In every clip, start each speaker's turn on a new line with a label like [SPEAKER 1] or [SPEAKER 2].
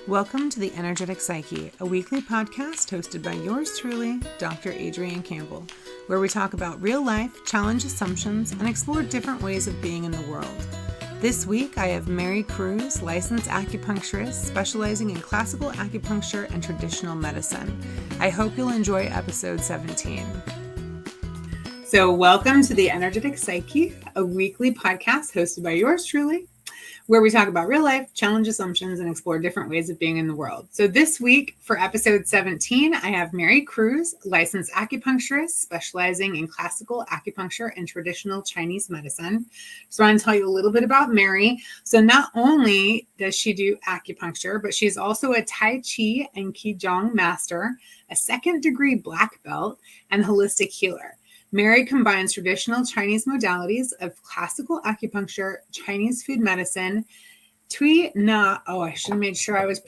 [SPEAKER 1] Welcome to the Energetic Psyche, a weekly podcast hosted by yours truly, Dr. Adrienne Campbell, where we talk about real life, challenge assumptions, and explore different ways of being in the world. This week, I have Mary Cruz, licensed acupuncturist, specializing in classical acupuncture and traditional medicine. I hope you'll enjoy episode 17. So welcome to the Energetic Psyche, a weekly podcast hosted by yours truly, where we talk about real life, challenge assumptions, and explore different ways of being in the world. So this week for episode 17, I have Mary Cruz, licensed acupuncturist, specializing in classical acupuncture and traditional Chinese medicine. So I want to tell you a little bit about Mary. So not only does she do acupuncture, but she's also a Tai Chi and Qigong master, a second degree black belt, and holistic healer. Mary combines traditional Chinese modalities of classical acupuncture, Chinese food medicine, Tui Na. Oh, I should have made sure I was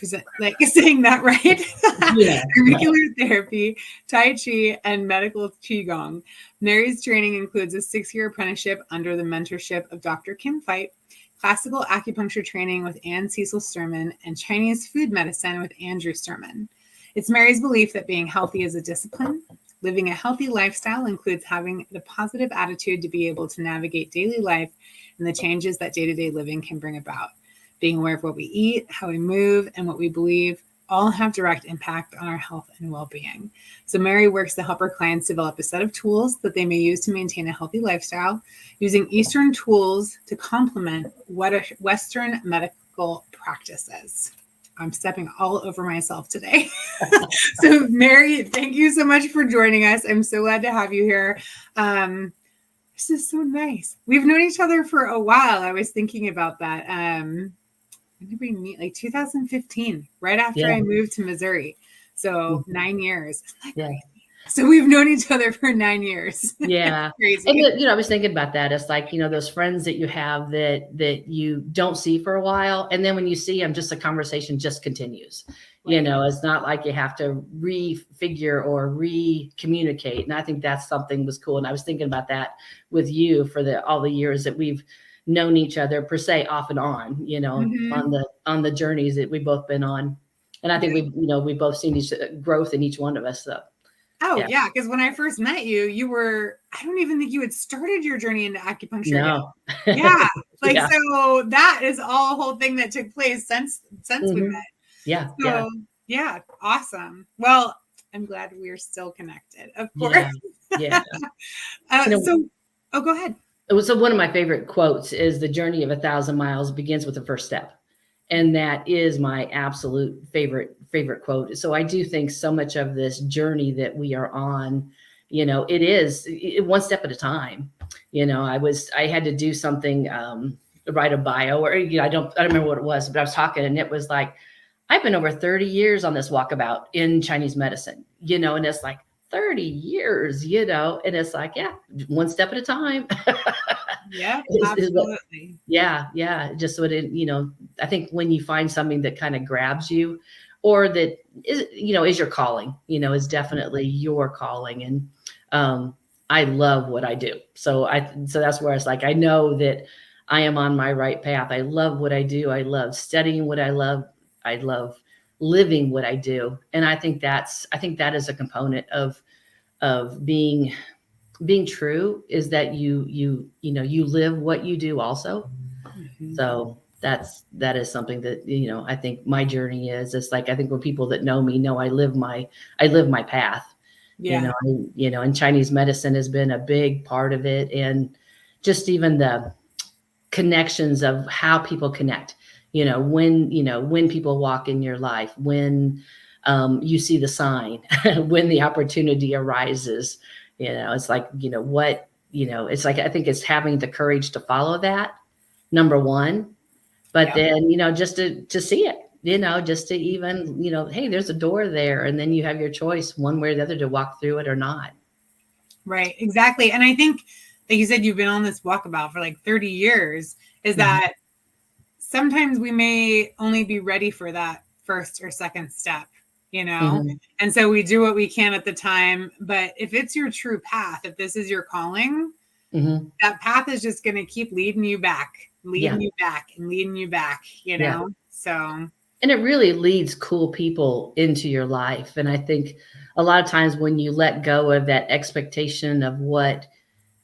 [SPEAKER 1] saying that right.
[SPEAKER 2] Yeah.
[SPEAKER 1] Auricular therapy, Tai Chi, and medical Qigong. Mary's training includes a 6-year apprenticeship under the mentorship of Dr. Kim Fight, classical acupuncture training with Anne Cecil Sturman, and Chinese food medicine with Andrew Sturman. It's Mary's belief that being healthy is a discipline. Living a healthy lifestyle includes having the positive attitude to be able to navigate daily life and the changes that day-to-day living can bring about. Being aware of what we eat, how we move, and what we believe all have direct impact on our health and well-being. So Mary works to help her clients develop a set of tools that they may use to maintain a healthy lifestyle, using Eastern tools to complement Western medical practices. I'm stepping all over myself today. So Mary, thank you so much for joining us. I'm so glad to have you here. This is so nice. We've known each other for a while. I was thinking about that. When did we meet? Like 2015, right after I moved to Missouri. So 9 years. Isn't that crazy? So we've known each other for 9 years.
[SPEAKER 2] Yeah.
[SPEAKER 1] Crazy.
[SPEAKER 2] And, I was thinking about that. It's like, those friends that you have that you don't see for a while. And then when you see them, just the conversation just continues. Right. It's not like you have to refigure or re-communicate. And I think that's something was cool. And I was thinking about that with you for all the years that we've known each other per se off and on, on the journeys that we've both been on. And I think we've both seen growth in each one of us. So.
[SPEAKER 1] Oh, yeah. Because when I first met you, I don't even think you had started your journey into acupuncture.
[SPEAKER 2] No.
[SPEAKER 1] Yeah. So that is all a whole thing that took place since we met.
[SPEAKER 2] Yeah.
[SPEAKER 1] So, yeah. Awesome. Well, I'm glad we're still connected, of course.
[SPEAKER 2] Yeah.
[SPEAKER 1] Go ahead.
[SPEAKER 2] So one of my favorite quotes is the journey of 1,000 miles begins with the first step. And that is my absolute favorite quote. So I do think so much of this journey that we are on, it is one step at a time. I had to do something, write a bio, or I don't remember what it was, but I was talking and it was like, I've been over 30 years on this walkabout in Chinese medicine, and it's like 30 years, and it's like, one step at a time.
[SPEAKER 1] Yeah, absolutely.
[SPEAKER 2] Yeah. Just what it, I think when you find something that kind of grabs you or that is, is your calling, is definitely your calling. And I love what I do. So that's where it's like, I know that I am on my right path. I love what I do. I love studying what I love. I love living what I do. And I think that is a component of being true, is that you live what you do also. Mm-hmm. So that is something that, I think my journey is. It's like, I think when people that know me know I live my path.
[SPEAKER 1] Yeah.
[SPEAKER 2] And Chinese medicine has been a big part of it. And just even the connections of how people connect, when people walk in your life, when you see the sign, when the opportunity arises, it's like, it's like, I think it's having the courage to follow that, number one, but then, just to see it, just to even, hey, there's a door there. And then you have your choice one way or the other to walk through it or not.
[SPEAKER 1] Right. Exactly. And I think, like you said, you've been on this walkabout for like 30 years, is that sometimes we may only be ready for that first or second step, and so we do what we can at the time. But if it's your true path, if this is your calling, that path is just going to keep leading you back, and leading you back, So
[SPEAKER 2] And it really leads cool people into your life. And I think a lot of times when you let go of that expectation of what,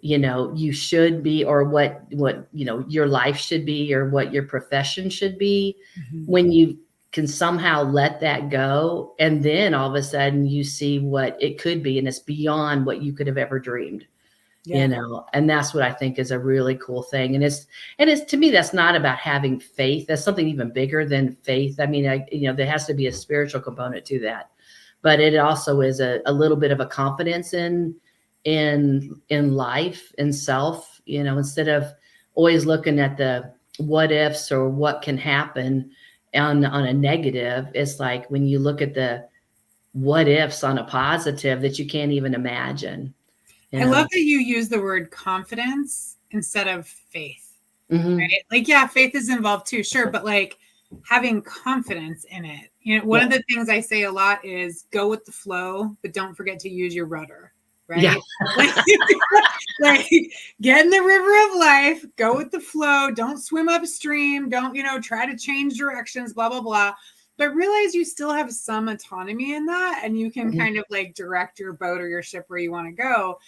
[SPEAKER 2] you should be, or what, your life should be, or what your profession should be,
[SPEAKER 1] Mhm.
[SPEAKER 2] when you can somehow let that go, and then all of a sudden you see what it could be, and it's beyond what you could have ever dreamed.
[SPEAKER 1] Yeah.
[SPEAKER 2] And that's what I think is a really cool thing. And it's to me, that's not about having faith. That's something even bigger than faith. I mean, there has to be a spiritual component to that, but it also is a little bit of a confidence in life and self, instead of always looking at the what ifs or what can happen on a negative. It's like when you look at the what ifs on a positive that you can't even imagine.
[SPEAKER 1] I love that you use the word confidence instead of faith,
[SPEAKER 2] Mm-hmm.
[SPEAKER 1] right? Like, yeah, faith is involved too, sure, but like having confidence in it. One of the things I say a lot is go with the flow, but don't forget to use your rudder, right?
[SPEAKER 2] Yeah.
[SPEAKER 1] like get in the river of life, go with the flow, don't swim upstream, don't, try to change directions, blah, blah, blah. But realize you still have some autonomy in that, and you can kind of like direct your boat or your ship where you want to go.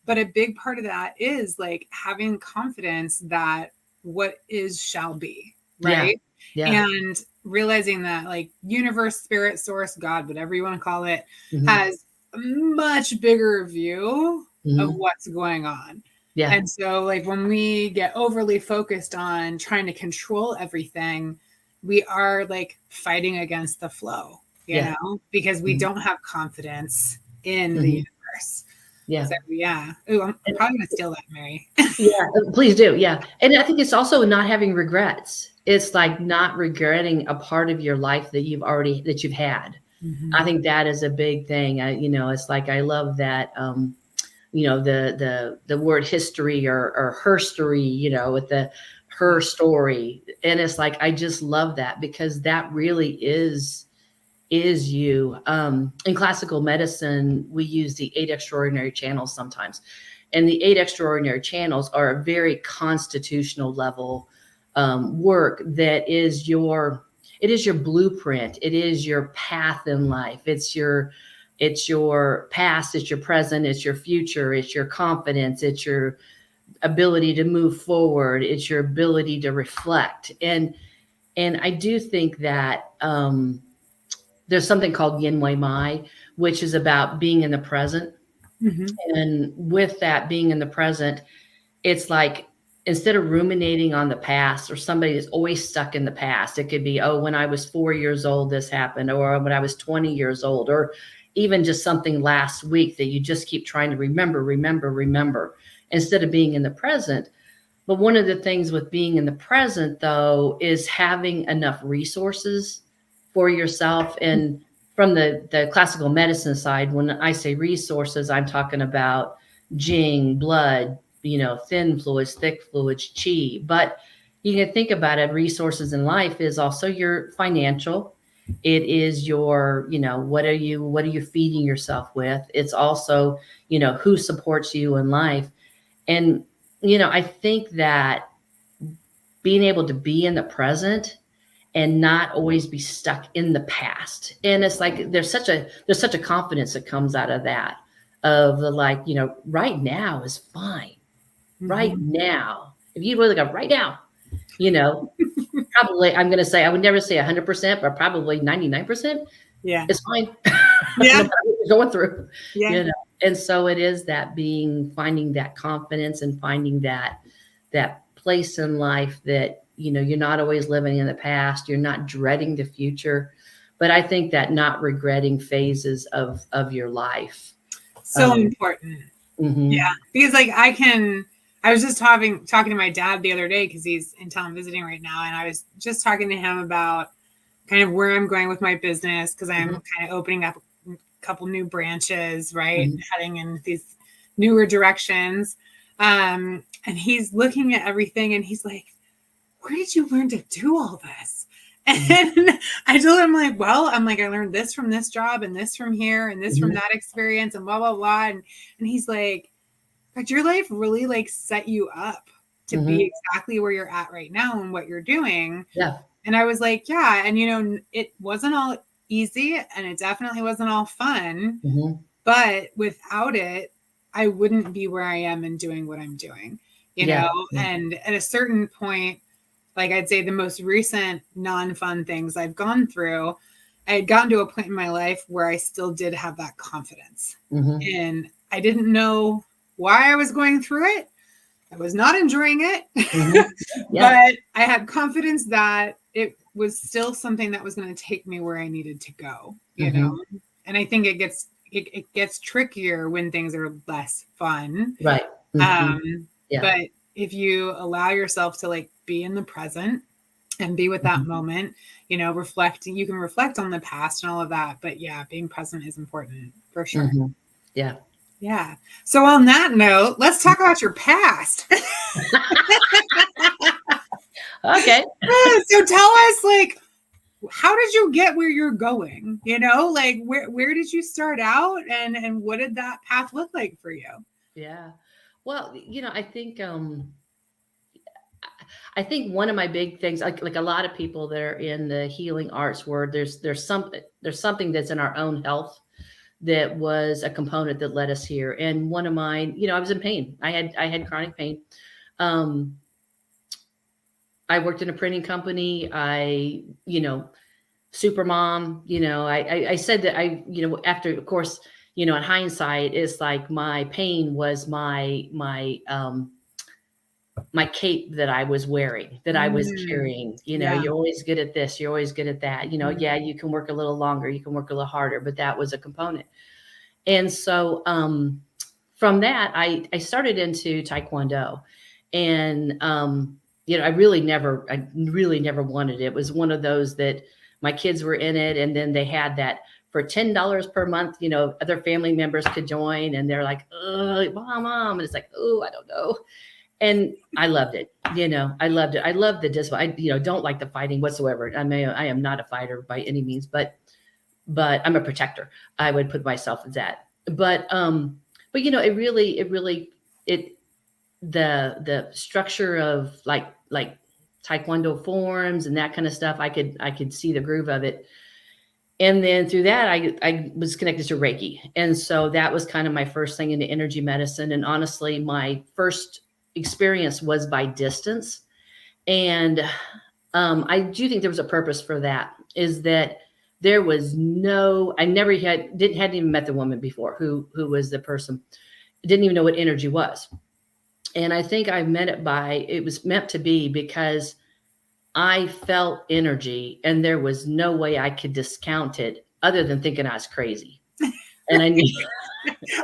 [SPEAKER 1] But a big part of that is like having confidence that what is shall be, right?
[SPEAKER 2] Yeah.
[SPEAKER 1] And realizing that like universe, spirit, source, God, whatever you want to call it,
[SPEAKER 2] Mm-hmm.
[SPEAKER 1] has a much bigger view of
[SPEAKER 2] Mm-hmm.
[SPEAKER 1] what's going on.
[SPEAKER 2] Yeah.
[SPEAKER 1] And so like when we get overly focused on trying to control everything, we are like fighting against the flow, because we don't have confidence in the universe.
[SPEAKER 2] Yeah.
[SPEAKER 1] So, yeah. Ooh, I'm probably going to steal that, Mary.
[SPEAKER 2] Yeah, please do. Yeah. And I think it's also not having regrets. It's like not regretting a part of your life that you've had.
[SPEAKER 1] Mm-hmm.
[SPEAKER 2] I think that is a big thing. It's like, I love that, the word history or herstory, with the her story. And it's like, I just love that, because that really is you. In classical medicine, we use the 8 extraordinary channels sometimes. And the 8 extraordinary channels are a very constitutional level work that is it is your blueprint. It is your path in life. It's your past, it's your present, it's your future, it's your confidence, it's your ability to move forward, it's your ability to reflect. And I do think that there's something called yin wei mai, which is about being in the present.
[SPEAKER 1] Mm-hmm.
[SPEAKER 2] And with that being in the present, it's like, instead of ruminating on the past, or somebody that's always stuck in the past, it could be, oh, when I was 4 years old, this happened, or when I was 20 years old, or even just something last week that you just keep trying to remember, instead of being in the present. But one of the things with being in the present, though, is having enough resources for yourself. And from the classical medicine side, when I say resources, I'm talking about Jing, blood, thin fluids, thick fluids, chi. But you can think about it, resources in life is also your financial. It is your, what are you feeding yourself with? It's also, who supports you in life. And, I think that being able to be in the present and not always be stuck in the past. And it's like, there's such a confidence that comes out of that, of the, like, right now is fine. Right now, if you really go right now, probably, I'm going to say, I would never say 100%, but probably 99%.
[SPEAKER 1] Yeah.
[SPEAKER 2] It's fine.
[SPEAKER 1] Yeah.
[SPEAKER 2] What you're going through,
[SPEAKER 1] Yeah.
[SPEAKER 2] And so it is that finding that confidence and finding that place in life that, you're not always living in the past. You're not dreading the future, but I think that not regretting phases of your life.
[SPEAKER 1] So important.
[SPEAKER 2] Mm-hmm.
[SPEAKER 1] Yeah. Because like I was just talking to my dad the other day, because he's in town visiting right now. And I was just talking to him about kind of where I'm going with my business, because I'm kind of opening up a couple new branches, right? Heading in these newer directions. And he's looking at everything and he's like, where did you learn to do all this? And I told him, like, I learned this from this job, and this from here, and this from that experience, and blah, blah, blah. And he's like, but your life really like set you up to be exactly where you're at right now and what you're doing.
[SPEAKER 2] Yeah.
[SPEAKER 1] And I was like, yeah. And, it wasn't all easy and it definitely wasn't all fun, but without it, I wouldn't be where I am and doing what I'm doing, and at a certain point, like I'd say the most recent non-fun things I've gone through, I had gotten to a point in my life where I still did have that confidence. And I didn't know why I was going through it. I was not enjoying it, but I had confidence that it was still something that was going to take me where I needed to go, and I think it gets trickier when things are less fun.
[SPEAKER 2] Right.
[SPEAKER 1] But if you allow yourself to like be in the present and be with that moment, you can reflect on the past and all of that. But yeah, being present is important for sure.
[SPEAKER 2] Yeah.
[SPEAKER 1] Yeah. So on that note, let's talk about your past.
[SPEAKER 2] Okay.
[SPEAKER 1] So tell us, like, how did you get where you're going? Like where did you start out and what did that path look like for you?
[SPEAKER 2] Yeah. Well, I think one of my big things, like a lot of people that are in the healing arts world, there's something that's in our own health that was a component that led us here. And one of mine, I was in pain. I had chronic pain. I worked in a printing company. Super mom, I said that after, of course, in hindsight, it's like my pain was my cape that I was wearing, that I was carrying. You're always good at this, you're always good at that. Yeah, you can work a little longer, you can work a little harder, but that was a component. And so from that, I started into Taekwondo, and I really never wanted it. It was one of those that my kids were in it, and then they had that for $10 per month. Other family members could join, and they're like, "Oh, mom," and it's like, "Oh, I don't know." And I loved it. I loved it. I loved the discipline. I don't like the fighting whatsoever. I am not a fighter by any means, but I'm a protector. I would put myself as that. But the structure of like Taekwondo forms and that kind of stuff, I could see the groove of it. And then through that, I was connected to Reiki. And so that was kind of my first thing into energy medicine. And honestly, my first experience was by distance. And I do think there was a purpose for that, is that there was hadn't even met the woman before who was the person. Didn't even know what energy was. And I think I met it was meant to be, because I felt energy and there was no way I could discount it other than thinking I was crazy. And I knew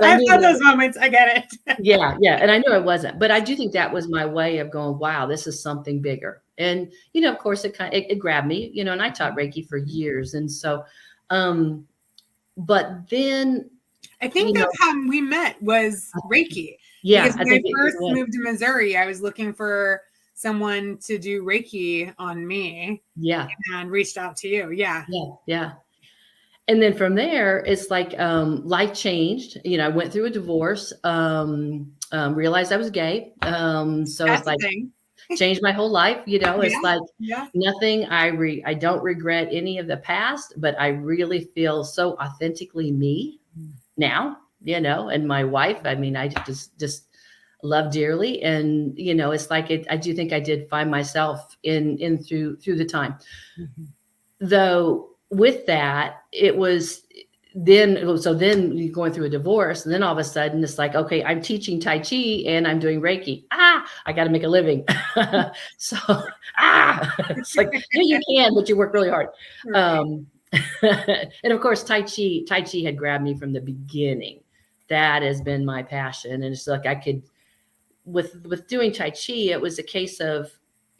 [SPEAKER 1] I've had those moments. I get it.
[SPEAKER 2] Yeah. And I knew I wasn't, but I do think that was my way of going, wow, this is something bigger. And, of course it grabbed me, and I taught Reiki for years. And so, but then
[SPEAKER 1] I think that's how we met, was Reiki.
[SPEAKER 2] Yeah.
[SPEAKER 1] Because when I first moved to Missouri, I was looking for someone to do Reiki on me.
[SPEAKER 2] Yeah.
[SPEAKER 1] And reached out to you. Yeah.
[SPEAKER 2] Yeah. And then from there, it's like life changed. I went through a divorce, realized I was gay. So it's like changed my whole life. It's like nothing. I don't regret any of the past, but I really feel so authentically me now, and my wife, I just love dearly. And, it's like I do think I did find myself in through the time. Though with that, it was then you're going through a divorce, and then all of a sudden it's like, okay, I'm teaching Tai Chi and I'm doing Reiki. I got to make a living. So, it's like, you can, but you work really hard. Right. And of course, Tai Chi had grabbed me from the beginning. That has been my passion. And it's like, I could, with doing Tai Chi, it was a case of,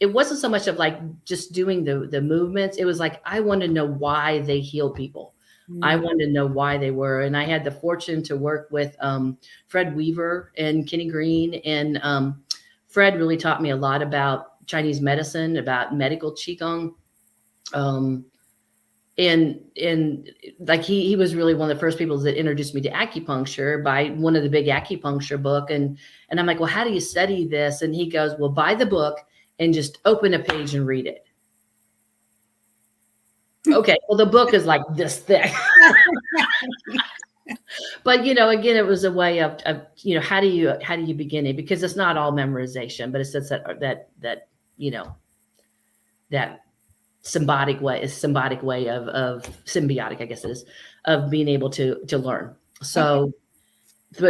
[SPEAKER 2] it wasn't so much of like just doing the movements. It was like, I wanted to know why they heal people. I wanted to know why they were. And I had the fortune to work with Fred Weaver and Kenny Green. And Fred really taught me a lot about Chinese medicine, about medical Qigong. And like he was really one of the first people that introduced me to acupuncture by one of the big acupuncture book. And I'm like, well, how do you study this? And he goes, well, buy the book and just open a page and read it. Okay. Well, the book is like this thick. But again, it was a way of how do you begin it? Because it's not all memorization, but it's just that you know that symbiotic way of symbiotic, I guess it is, of being able to learn. So,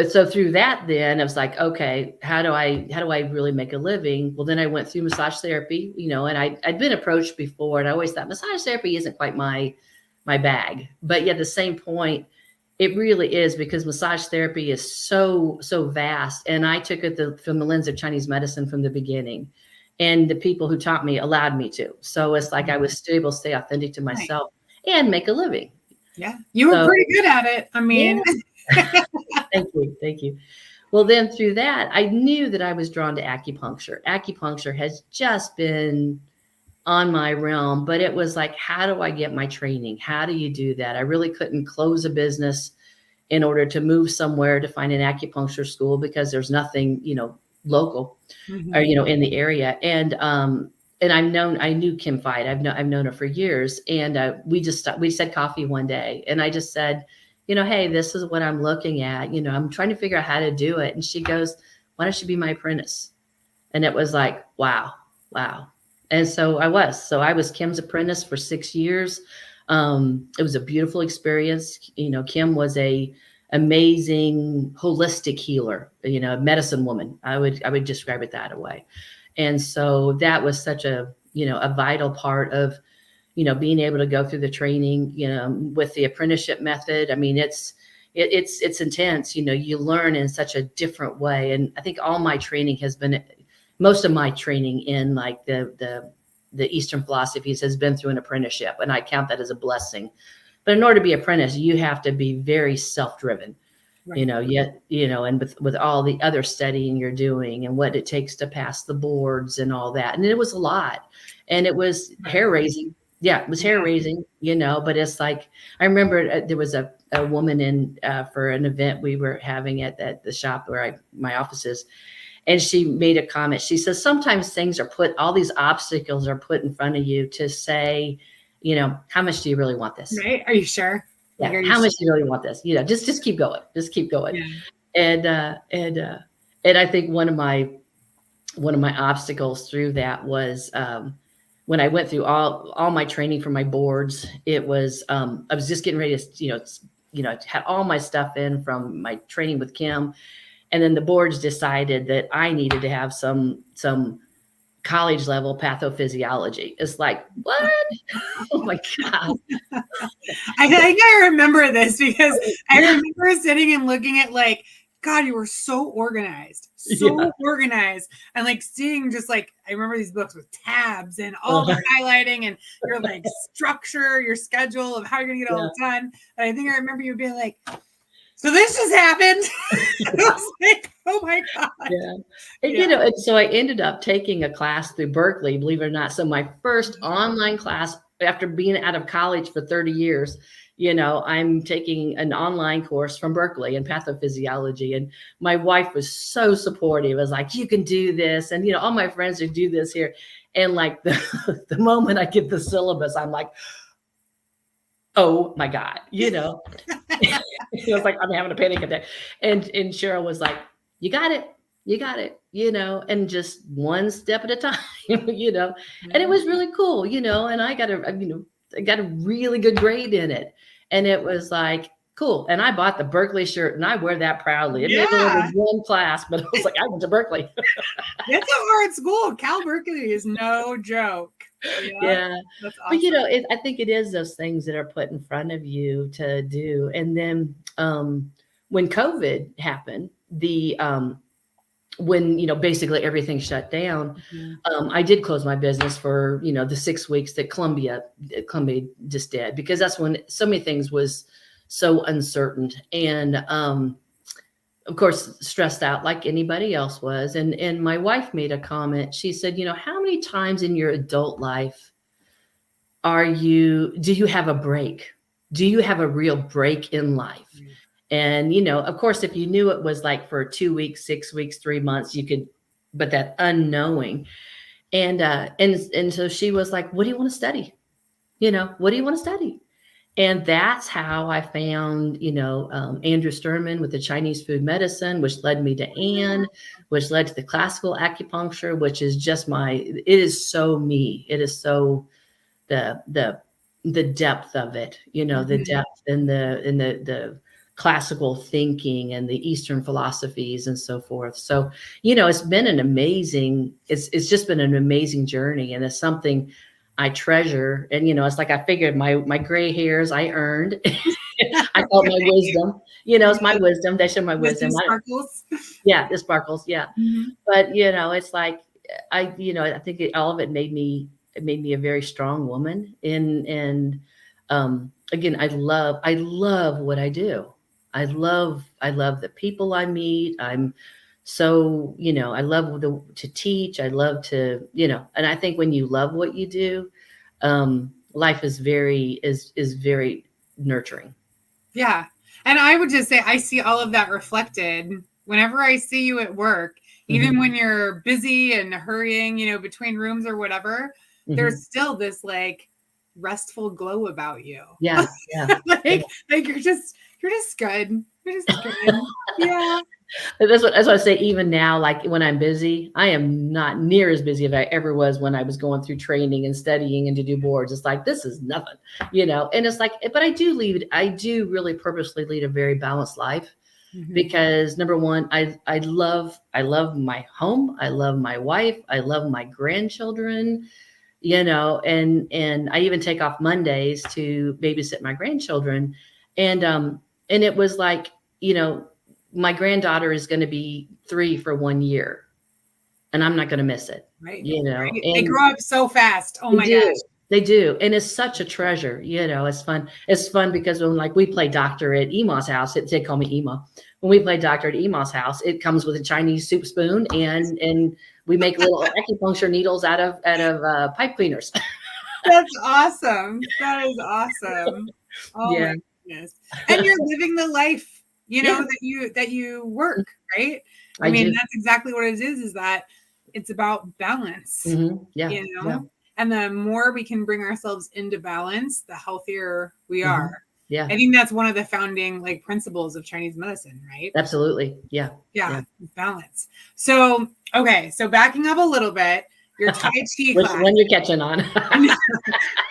[SPEAKER 2] so through that, then I was like, okay, how do I really make a living? Well, then I went through massage therapy, and I'd been approached before, and I always thought massage therapy isn't quite my bag, but yet at the same point, it really is, because massage therapy is so vast, and I took it from the lens of Chinese medicine from the beginning, and the people who taught me allowed me to. So it's like I was still able to stay authentic to myself and make a living.
[SPEAKER 1] Yeah, you were pretty good at it. I mean,
[SPEAKER 2] yeah. Thank you. Well, then through that, I knew that I was drawn to acupuncture. Acupuncture has just been on my realm, but it was like, how do I get my training? How do you do that? I really couldn't close a business in order to move somewhere to find an acupuncture school, because there's nothing, local or, in the area. And I knew Kim Fight. I've known her for years. And we said coffee one day, and I just said, hey, this is what I'm looking at. I'm trying to figure out how to do it. And she goes, why don't you be my apprentice? And it was like, wow. And so I was Kim's apprentice for 6 years. It was a beautiful experience. Kim was a amazing holistic healer, medicine woman. I would describe it that way. And so that was such a vital part of, being able to go through the training, with the apprenticeship method. I mean, it's intense. You learn in such a different way. And I think all my training has been, most of my training in like the Eastern philosophies has been through an apprenticeship, and I count that as a blessing. But in order to be apprentice, you have to be very self-driven, right. And with all the other studying you're doing and what it takes to pass the boards and all that. And it was a lot, and it was hair raising. Yeah, it was hair raising, but it's like, I remember there was a woman in for an event we were having at the shop where my office is. And she made a comment. She says, sometimes all these obstacles are put in front of you to say, how much do you really want this?
[SPEAKER 1] Right. Are you sure?
[SPEAKER 2] Yeah. How much do you really want this? Just keep going. Just keep going. Yeah. And I think one of my obstacles through that was, when I went through all my training for my boards, it was, I was just getting ready to, had all my stuff in from my training with Kim. And then the boards decided that I needed to have some college level pathophysiology. It's like, what? Oh my God.
[SPEAKER 1] I think I remember this, because I remember sitting and looking at like, God, you were so organized, organized. And like seeing just like, I remember these books with tabs and all the highlighting and your like structure, your schedule of how you're going to get all done. And I think I remember you being like, so this just happened. I was like, oh my God.
[SPEAKER 2] Yeah. And, and so I ended up taking a class through Berkeley, believe it or not. So my first online class after being out of college for 30 years, I'm taking an online course from Berkeley in pathophysiology. And my wife was so supportive. It was like, you can do this. And, all my friends who do this here. And like the moment I get the syllabus, I'm like, oh my God, it was like, I'm having a panic attack. And Cheryl was like, you got it, and just one step at a time, and it was really cool, and I got a really good grade in it. And it was like, cool. And I bought the Berkeley shirt, and I wear that proudly. It may have been one class, but I was like, I went to Berkeley.
[SPEAKER 1] It's a hard school. Cal Berkeley is no joke.
[SPEAKER 2] Yeah. That's awesome. But I think it is those things that are put in front of you to do. And then when COVID happened, when basically everything shut down, I did close my business for the 6 weeks that Columbia just did, because that's when so many things was so uncertain, and of course stressed out like anybody else was. And my wife made a comment. She said, how many times in your adult life do you have a break? Do you have a real break in life? And, of course, if you knew it was like for 2 weeks, 6 weeks, 3 months, you could, but that unknowing. And so she was like, what do you want to study? What do you want to study? And that's how I found, Andrew Sturman with the Chinese food medicine, which led me to Anne, which led to the classical acupuncture, which is just it is so me. It is so the depth of it, the depth and the classical thinking and the Eastern philosophies and so forth. So, it's been it's just been an amazing journey, and it's something I treasure. And, it's like, I figured my gray hairs I earned. I call it my wisdom, it's my wisdom. They show my wisdom.
[SPEAKER 1] Sparkles.
[SPEAKER 2] Yeah. The sparkles. Yeah.
[SPEAKER 1] Mm-hmm.
[SPEAKER 2] But, it's like, I think all of it made me a very strong woman. And again, I love what I do. I love the people I meet. I'm so, I love to teach. I love to, and I think when you love what you do, life is very nurturing.
[SPEAKER 1] Yeah. And I would just say, I see all of that reflected whenever I see you at work, even when you're busy and hurrying, between rooms or whatever, there's still this like restful glow about you.
[SPEAKER 2] Yeah. Yeah.
[SPEAKER 1] like you're just good. You're just good. Yeah.
[SPEAKER 2] That's what I say. Even now, like when I'm busy, I am not near as busy as I ever was when I was going through training and studying and to do boards. It's like, this is nothing, and it's like, but I do really purposely lead a very balanced life because number one, I love my home. I love my wife. I love my grandchildren, and I even take off Mondays to babysit my grandchildren. And it was like, my granddaughter is going to be 3 for 1 year, and I'm not going to miss it.
[SPEAKER 1] Right.
[SPEAKER 2] Right.
[SPEAKER 1] They grow up so fast. Oh my gosh.
[SPEAKER 2] They do. And it's such a treasure. It's fun. It's fun because when we play doctor at Ema's house, they call me Ema. When we play doctor at Ema's house, it comes with a Chinese soup spoon and we make little acupuncture needles out of pipe cleaners.
[SPEAKER 1] That's awesome. That is awesome. Oh my goodness. And you're living the life, that you work, right? I mean, that's exactly what it is that it's about balance,
[SPEAKER 2] Yeah.
[SPEAKER 1] And the more we can bring ourselves into balance, the healthier we are.
[SPEAKER 2] Yeah.
[SPEAKER 1] I think that's one of the founding principles of Chinese medicine, right?
[SPEAKER 2] Absolutely. Yeah.
[SPEAKER 1] Balance. So, okay. So backing up a little bit, your Tai Chi class.
[SPEAKER 2] When you're catching on.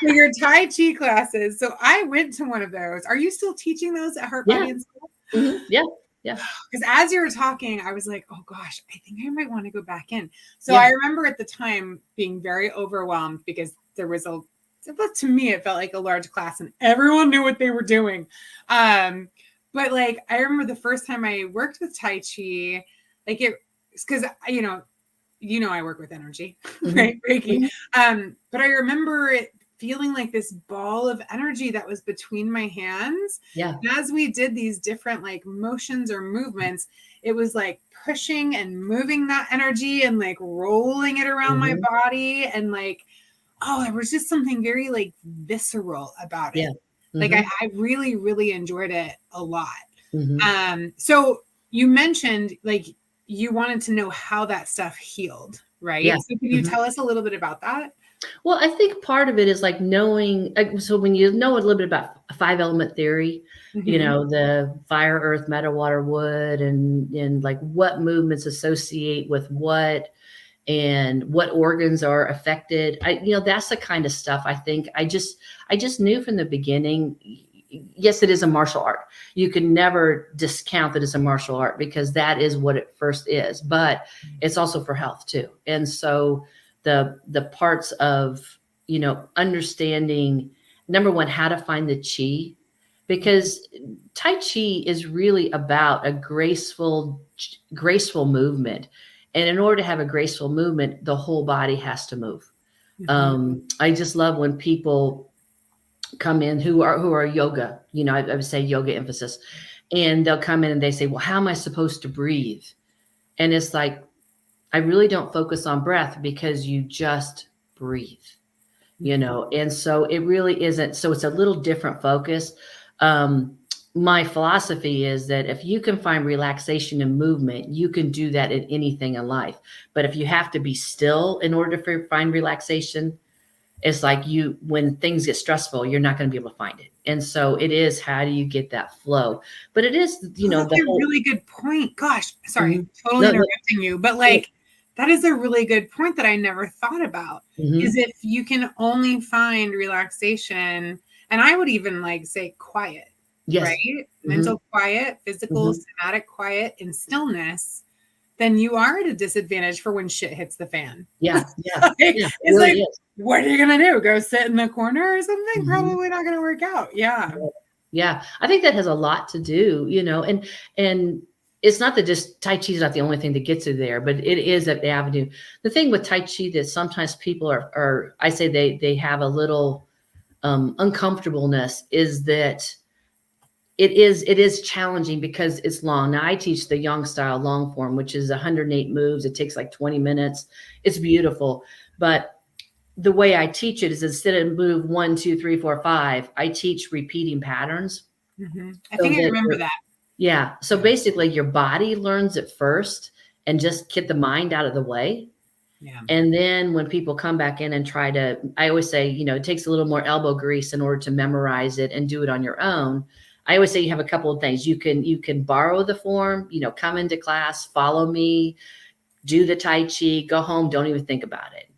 [SPEAKER 1] So your Tai Chi classes. So I went to one of those. Are you still teaching those at Heart, Body, and Soul?
[SPEAKER 2] Yeah.
[SPEAKER 1] Because as you were talking, I was like, oh gosh, I think I might want to go back in. So I remember at the time being very overwhelmed because there was to me, it felt like a large class and everyone knew what they were doing. But I remember the first time I worked with Tai Chi, because I work with energy, right? Reiki. But I remember it feeling like this ball of energy that was between my hands.
[SPEAKER 2] Yeah.
[SPEAKER 1] And as we did these different motions or movements, it was pushing and moving that energy and rolling it around my body. And there was just something very visceral about it. I really, really enjoyed it a lot. So you mentioned you wanted to know how that stuff healed, right?
[SPEAKER 2] Yeah.
[SPEAKER 1] So can you tell us a little bit about that?
[SPEAKER 2] Well, I think part of it is knowing. So when you know a little bit about 5-element theory, the fire, earth, metal, water, wood, and what movements associate with what, and what organs are affected. That's the kind of stuff I think I just knew from the beginning. Yes, it is a martial art. You can never discount that it's a martial art because that is what it first is, but it's also for health too. And so the parts of, understanding, number one, how to find the chi, because Tai Chi is really about a graceful movement. And in order to have a graceful movement, the whole body has to move. I just love when people come in who are yoga, I would say yoga emphasis, and they'll come in and they say, well, how am I supposed to breathe? And it's like, I really don't focus on breath because you just breathe, and so it really isn't. So it's a little different focus. My philosophy is that if you can find relaxation and movement, you can do that in anything in life. But if you have to be still in order to find relaxation it's like when things get stressful, you're not going to be able to find it. And so it is, how do you get that flow? But it is,
[SPEAKER 1] That's
[SPEAKER 2] the
[SPEAKER 1] a
[SPEAKER 2] whole,
[SPEAKER 1] really good point. Gosh, sorry,
[SPEAKER 2] Mhm.
[SPEAKER 1] totally
[SPEAKER 2] No,
[SPEAKER 1] interrupting you, but like, that is a really good point that I never thought about.
[SPEAKER 2] mhm.
[SPEAKER 1] Is if you can only find relaxation, and I would even like say quiet,
[SPEAKER 2] Yes.
[SPEAKER 1] right?
[SPEAKER 2] Mhm.
[SPEAKER 1] Mental quiet, physical,
[SPEAKER 2] Mhm.
[SPEAKER 1] somatic quiet, and stillness, then you are at a disadvantage for when shit hits the fan.
[SPEAKER 2] Yeah. Yeah.
[SPEAKER 1] Like,
[SPEAKER 2] Yeah. It
[SPEAKER 1] it's
[SPEAKER 2] really
[SPEAKER 1] like,
[SPEAKER 2] is.
[SPEAKER 1] what are you gonna do? Go sit in the corner or something?
[SPEAKER 2] Mhm.
[SPEAKER 1] Probably not gonna work out. Yeah.
[SPEAKER 2] Yeah. I think that has a lot to do, and it's not that just Tai Chi is not the only thing that gets you there, but it is an avenue. The thing with Tai Chi that sometimes people are I say they have a little uncomfortableness is that it is challenging because it's long. Now I teach the Yang style long form, which is 108 moves. It takes like 20 minutes. It's beautiful. But the way I teach it is instead of move 1, 2, 3, 4, 5, I teach repeating patterns.
[SPEAKER 1] I
[SPEAKER 2] So
[SPEAKER 1] think I
[SPEAKER 2] that
[SPEAKER 1] remember that.
[SPEAKER 2] yeah. So basically your body learns it first and just get the mind out of the way.
[SPEAKER 1] Yeah.
[SPEAKER 2] And then when people come back in and I always say, it takes a little more elbow grease in order to memorize it and do it on your own. I always say you have a couple of things. You can borrow the form, come into class, follow me, do the Tai Chi, go home, don't even think about it.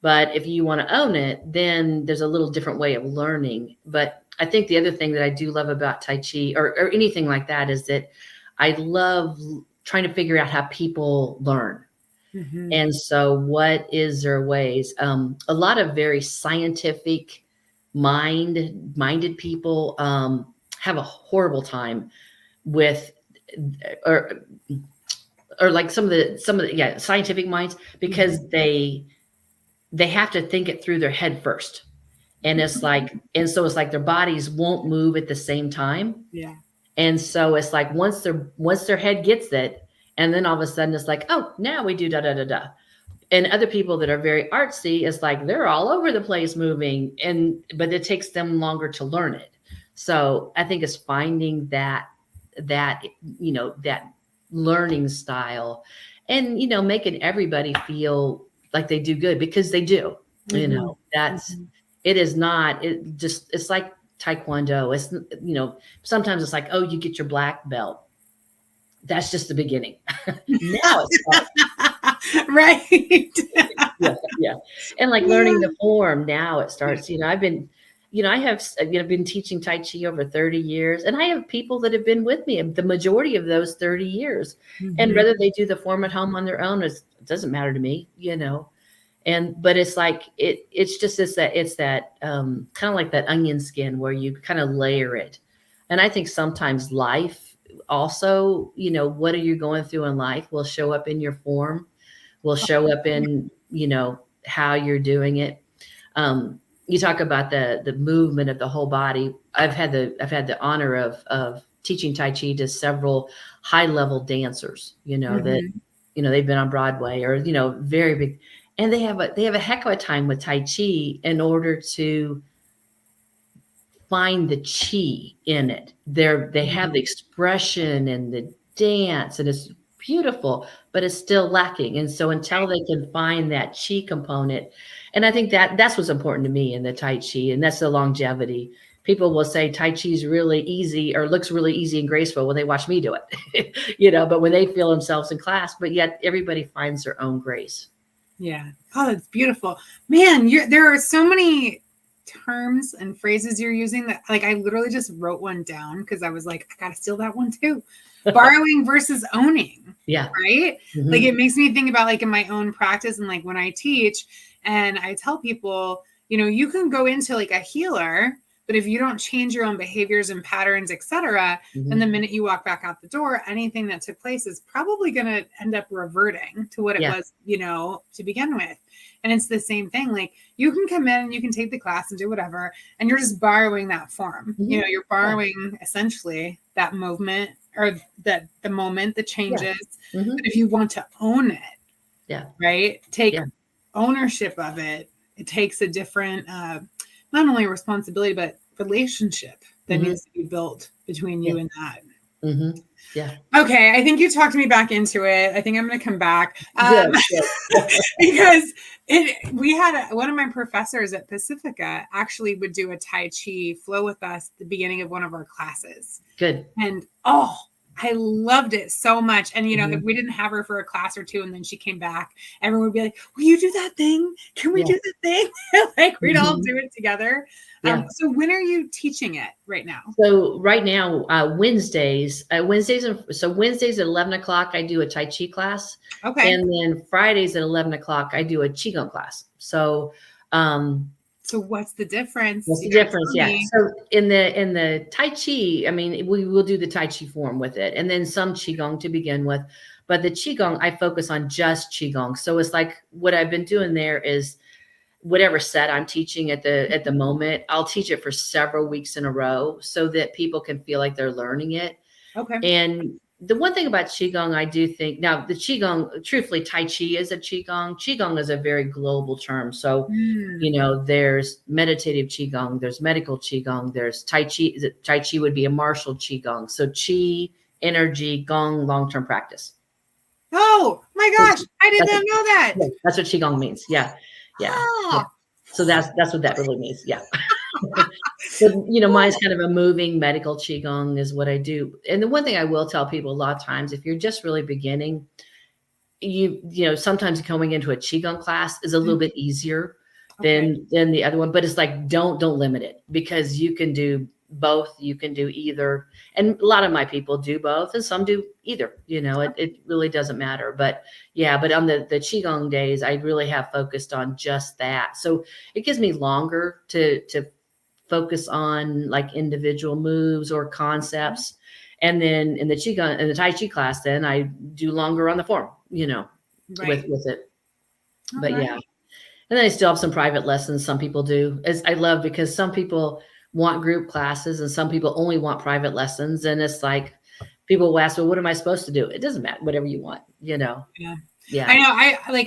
[SPEAKER 2] But if you want to own it, then there's a little different way of learning. But I think the other thing that I do love about Tai Chi or anything like that is that I love trying to figure out how people learn. And so what is their ways? A lot of very scientific minded people have a horrible time with or like some of the scientific minds because they have to think it through their head first. And it's like, and so it's like their bodies won't move at the same time.
[SPEAKER 1] Yeah.
[SPEAKER 2] And so it's like once their head gets it, and then all of a sudden it's like, oh, now we do da da da da. And other people that are very artsy, it's like they're all over the place moving, but it takes them longer to learn it. So I think it's finding that that learning style, and making everybody feel like they do good because they do. That's it is not it just it's like taekwondo. It's sometimes it's like, oh, you get your black belt. That's just the beginning. Now it's
[SPEAKER 1] Right.
[SPEAKER 2] yeah. And like learning the form, now it starts, I've been, I have, been teaching Tai Chi over 30 years, and I have people that have been with me the majority of those 30 years. And whether they do the form at home on their own, it doesn't matter to me, but it's like, it's that kind of like that onion skin where you kind of layer it. And I think sometimes life also, what are you going through in life will show up in your form, will show up in, how you're doing it. You talk about the movement of the whole body. I've had the honor of teaching Tai Chi to several high level dancers, that, they've been on Broadway or, very big, and they have a heck of a time with Tai Chi in order to find the chi in it. They have the expression and the dance, and it's beautiful, but it's still lacking. And so until they can find that chi component, and I think that's what's important to me in the Tai Chi, and that's the longevity. People will say Tai Chi is really easy or looks really easy and graceful when they watch me do it, but when they feel themselves in class, but yet everybody finds their own grace.
[SPEAKER 1] Yeah. Oh, that's beautiful. Man, there are so many terms and phrases you're using that like I literally just wrote one down because I was like, I gotta steal that one too. Borrowing versus owning.
[SPEAKER 2] Yeah.
[SPEAKER 1] Right. Like it makes me think about like in my own practice and like when I teach and I tell people, you can go into like a healer, but if you don't change your own behaviors and patterns, etc., then the minute you walk back out the door, anything that took place is probably going to end up reverting to what it was, to begin with. And it's the same thing. Like you can come in and you can take the class and do whatever, and you're just borrowing that form. You're borrowing essentially that movement or the moment, the changes. But if you want to own it, right, take ownership of it, it takes a different, not only responsibility, but relationship that needs to be built between you and that.
[SPEAKER 2] Mm-hmm. Yeah.
[SPEAKER 1] Okay, I think you talked me back into it. I think I'm going to come back
[SPEAKER 2] Good. Good.
[SPEAKER 1] because we had one of my professors at Pacifica actually would do a Tai Chi flow with us at the beginning of one of our classes.
[SPEAKER 2] Good.
[SPEAKER 1] And I loved it so much. And, you know,
[SPEAKER 2] Mm-hmm.
[SPEAKER 1] if we didn't have her for a class or two and then she came back, everyone would be like, will you do that thing? Can we
[SPEAKER 2] Yeah.
[SPEAKER 1] do the thing? Like we'd all
[SPEAKER 2] Mm-hmm.
[SPEAKER 1] do it together.
[SPEAKER 2] Yeah.
[SPEAKER 1] So when are you teaching it right now?
[SPEAKER 2] So right now, Wednesdays at 11 o'clock, I do a Tai Chi class.
[SPEAKER 1] Okay.
[SPEAKER 2] And then Fridays at 11 o'clock, I do a Qigong class. So,
[SPEAKER 1] So what's the difference?
[SPEAKER 2] what's
[SPEAKER 1] You
[SPEAKER 2] the
[SPEAKER 1] gotta
[SPEAKER 2] difference?
[SPEAKER 1] tell
[SPEAKER 2] Yeah.
[SPEAKER 1] me.
[SPEAKER 2] So in the Tai Chi, I mean, we will do the Tai Chi form with it, and then some Qigong to begin with. But the Qigong, I focus on just Qigong. So it's like what I've been doing there is whatever set I'm teaching at the moment, I'll teach it for several weeks in a row so that people can feel like they're learning it.
[SPEAKER 1] Okay.
[SPEAKER 2] And the one thing about Qigong, I do think now the Qigong, truthfully, Tai Chi is a Qigong. Qigong is a very global term. So, there's meditative Qigong, there's medical Qigong, there's Tai Chi. Tai Chi would be a martial Qigong. So Qi, energy, Gong, long-term practice.
[SPEAKER 1] Oh my gosh, I did not know that.
[SPEAKER 2] Yeah, that's what Qigong means. Yeah. Yeah. Yeah. So that's what that really means. Yeah. So, mine's kind of a moving medical Qigong is what I do. And the one thing I will tell people a lot of times, if you're just really beginning, sometimes going into a Qigong class is a little bit easier than the other one, but it's like, don't limit it, because you can do both. You can do either. And a lot of my people do both and some do either, it really doesn't matter. But yeah, but on the Qigong days, I really have focused on just that. So it gives me longer to focus on like individual moves or concepts. And then in the Qigong and the Tai Chi class, then I do longer on the form, with it. But yeah. And then I still have some private lessons. Some people do. I love, because some people want group classes and some people only want private lessons. And it's like, people will ask, well, what am I supposed to do? It doesn't matter, whatever you want,
[SPEAKER 1] Yeah.
[SPEAKER 2] Yeah.
[SPEAKER 1] I know.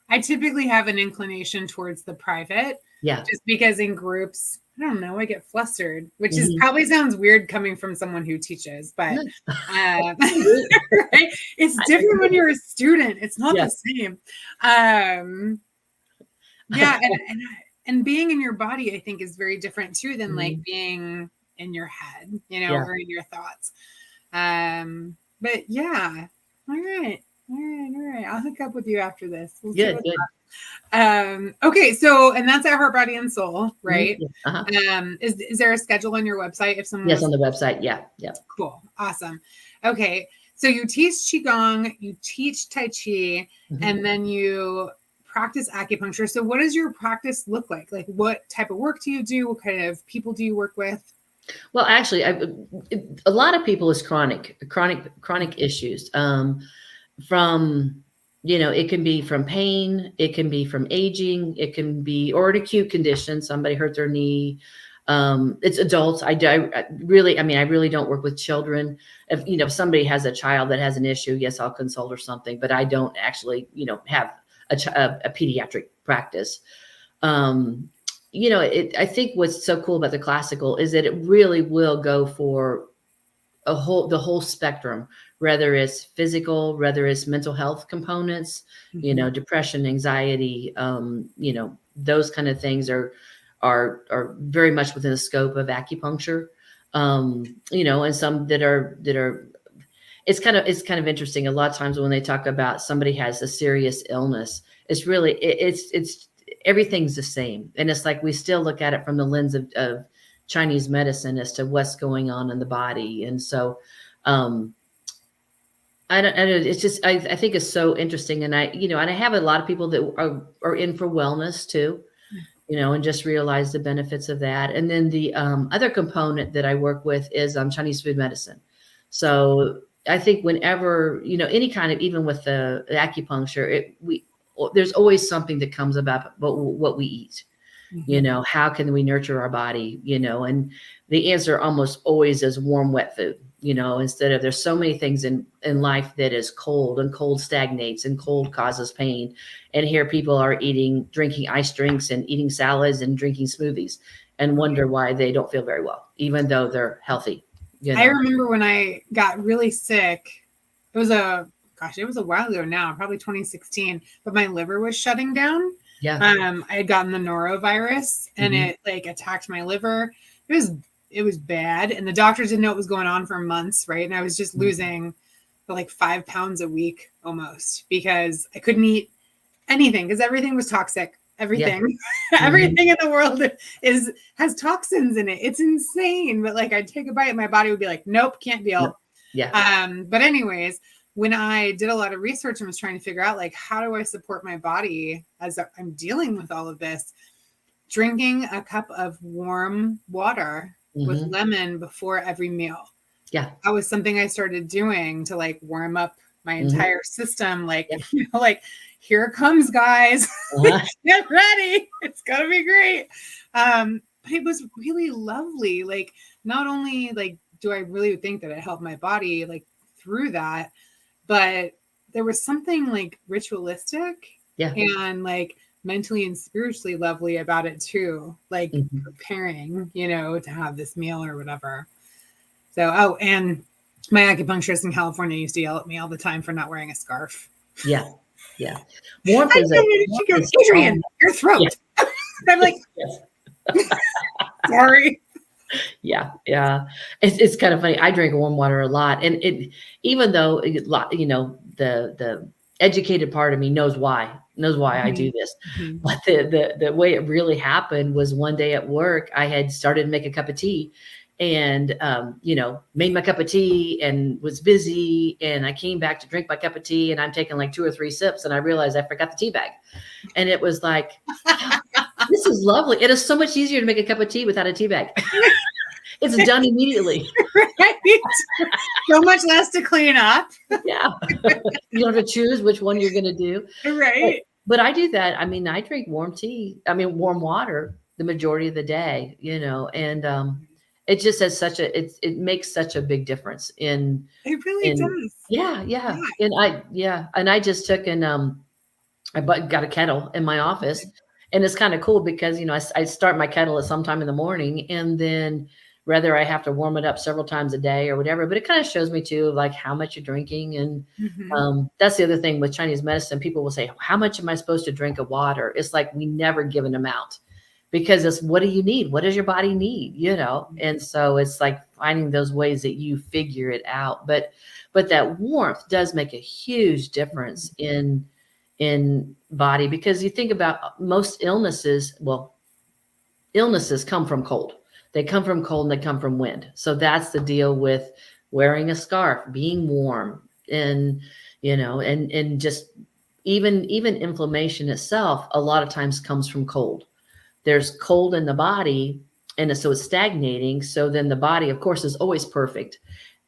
[SPEAKER 1] I typically have an inclination towards the private.
[SPEAKER 2] Yeah.
[SPEAKER 1] Just because in groups, I don't know, I get flustered, which is probably sounds weird coming from someone who teaches, but right? It's different when you're a student. It's not the same. Yeah. And being in your body, I think, is very different too than like being in your head, or in your thoughts. But yeah. All right. I'll hook up with you after this. We'll
[SPEAKER 2] good.
[SPEAKER 1] Okay. So, and that's at Heart, Body, and Soul, right?
[SPEAKER 2] Uh-huh.
[SPEAKER 1] Is there a schedule on your website if someone?
[SPEAKER 2] Yes, on the website. Yeah.
[SPEAKER 1] Cool. Awesome. Okay. So you teach Qigong, you teach Tai Chi, and then you practice acupuncture. So what does your practice look like? Like, what type of work do you do? What kind of people do you work with?
[SPEAKER 2] Well, actually, a lot of people is chronic issues. From, it can be from pain, it can be from aging, it can be, or an acute condition. Somebody hurt their knee. It's adults. I really don't work with children. If somebody has a child that has an issue, yes, I'll consult or something, but I don't actually, have a pediatric practice. I think what's so cool about the classical is that it really will go for the whole spectrum, whether it's physical, whether it's mental health components, depression, anxiety, those kind of things are very much within the scope of acupuncture. And some that are, it's kind of interesting. A lot of times when they talk about somebody has a serious illness, it's really, it's everything's the same. And it's like, we still look at it from the lens of Chinese medicine as to what's going on in the body. And so, I don't, it's just, I think it's so interesting. And and I have a lot of people that are in for wellness too, and just realize the benefits of that. And then the other component that I work with is Chinese food medicine. So I think whenever, any kind of, even with the acupuncture, there's always something that comes about what we eat. How can we nurture our body, and the answer almost always is warm, wet food, instead of, there's so many things in life that is cold, and cold stagnates, and cold causes pain. And here people are drinking ice drinks and eating salads and drinking smoothies and wonder why they don't feel very well, even though they're healthy, You
[SPEAKER 1] I
[SPEAKER 2] know?
[SPEAKER 1] remember when I got really sick, it was a while ago now, probably 2016, but my liver was shutting down.
[SPEAKER 2] Yeah.
[SPEAKER 1] I had gotten the norovirus and
[SPEAKER 2] Mhm.
[SPEAKER 1] it like attacked my liver. It was it was bad. And the doctors didn't know what was going on for months, right? And I was just
[SPEAKER 2] Mhm.
[SPEAKER 1] losing like 5 pounds a week almost because I couldn't eat anything because everything was toxic.
[SPEAKER 2] Yeah.
[SPEAKER 1] Everything,
[SPEAKER 2] Mhm.
[SPEAKER 1] everything in the world has toxins in it. It's insane. But like I'd take a bite and my body would be like, nope, can't deal.
[SPEAKER 2] Yeah.
[SPEAKER 1] But anyways, when I did a lot of research and was trying to figure out like how do I support my body as I'm dealing with all of this, drinking a cup of warm water with
[SPEAKER 2] Mhm.
[SPEAKER 1] lemon before every meal.
[SPEAKER 2] Yeah.
[SPEAKER 1] That was something I started doing to like warm up my
[SPEAKER 2] Mhm.
[SPEAKER 1] entire system. Like,
[SPEAKER 2] Yeah.
[SPEAKER 1] like here it comes, guys.
[SPEAKER 2] Uh-huh.
[SPEAKER 1] Get ready. It's gonna be great. But it was really lovely. Like, not only like do I really think that it helped my body like through that, but there was something like ritualistic
[SPEAKER 2] Yeah.
[SPEAKER 1] and like mentally and spiritually lovely about it too. Like
[SPEAKER 2] Mhm.
[SPEAKER 1] preparing, to have this meal or whatever. So, oh, and my acupuncturist in California used to yell at me all the time for not wearing a scarf.
[SPEAKER 2] Yeah. Yeah. Warmth
[SPEAKER 1] I
[SPEAKER 2] is
[SPEAKER 1] know it. She goes,
[SPEAKER 2] so
[SPEAKER 1] Adrian, your
[SPEAKER 2] yeah.
[SPEAKER 1] throat. I'm like,
[SPEAKER 2] Yes.
[SPEAKER 1] sorry.
[SPEAKER 2] Yeah, yeah. It's kind of funny. I drink warm water a lot, and even though the educated part of me knows why I do this,
[SPEAKER 1] Mm-hmm.
[SPEAKER 2] but the way it really happened was one day at work I had started to make a cup of tea, and made my cup of tea and was busy, and I came back to drink my cup of tea, and I'm taking like 2 or 3 sips, and I realized I forgot the tea bag, and it was like, this is lovely. It is so much easier to make a cup of tea without a tea bag. It's done immediately.
[SPEAKER 1] Right? So much less to clean up.
[SPEAKER 2] Yeah. You don't have to choose which one you're going to do.
[SPEAKER 1] Right.
[SPEAKER 2] But I do that. I mean, I drink warm water the majority of the day, and it just has it makes such a big difference
[SPEAKER 1] It really
[SPEAKER 2] in,
[SPEAKER 1] does.
[SPEAKER 2] yeah,
[SPEAKER 1] Yeah.
[SPEAKER 2] yeah. And I just took got a kettle in my office, and it's kind of cool because, I start my kettle at some time in the morning, and then whether I have to warm it up several times a day or whatever, but it kind of shows me too, like how much you're drinking. And
[SPEAKER 1] Mm-hmm.
[SPEAKER 2] that's the other thing with Chinese medicine. People will say, how much am I supposed to drink of water? It's like, we never give an amount because it's, what do you need? What does your body need? And so it's like finding those ways that you figure it out. But that warmth does make a huge difference in body, because you think about most illnesses, illnesses come from cold. They come from cold and they come from wind. So that's the deal with wearing a scarf, being warm, and and just even inflammation itself a lot of times comes from cold. There's cold in the body, and so it's stagnating. So then the body, of course, is always perfect,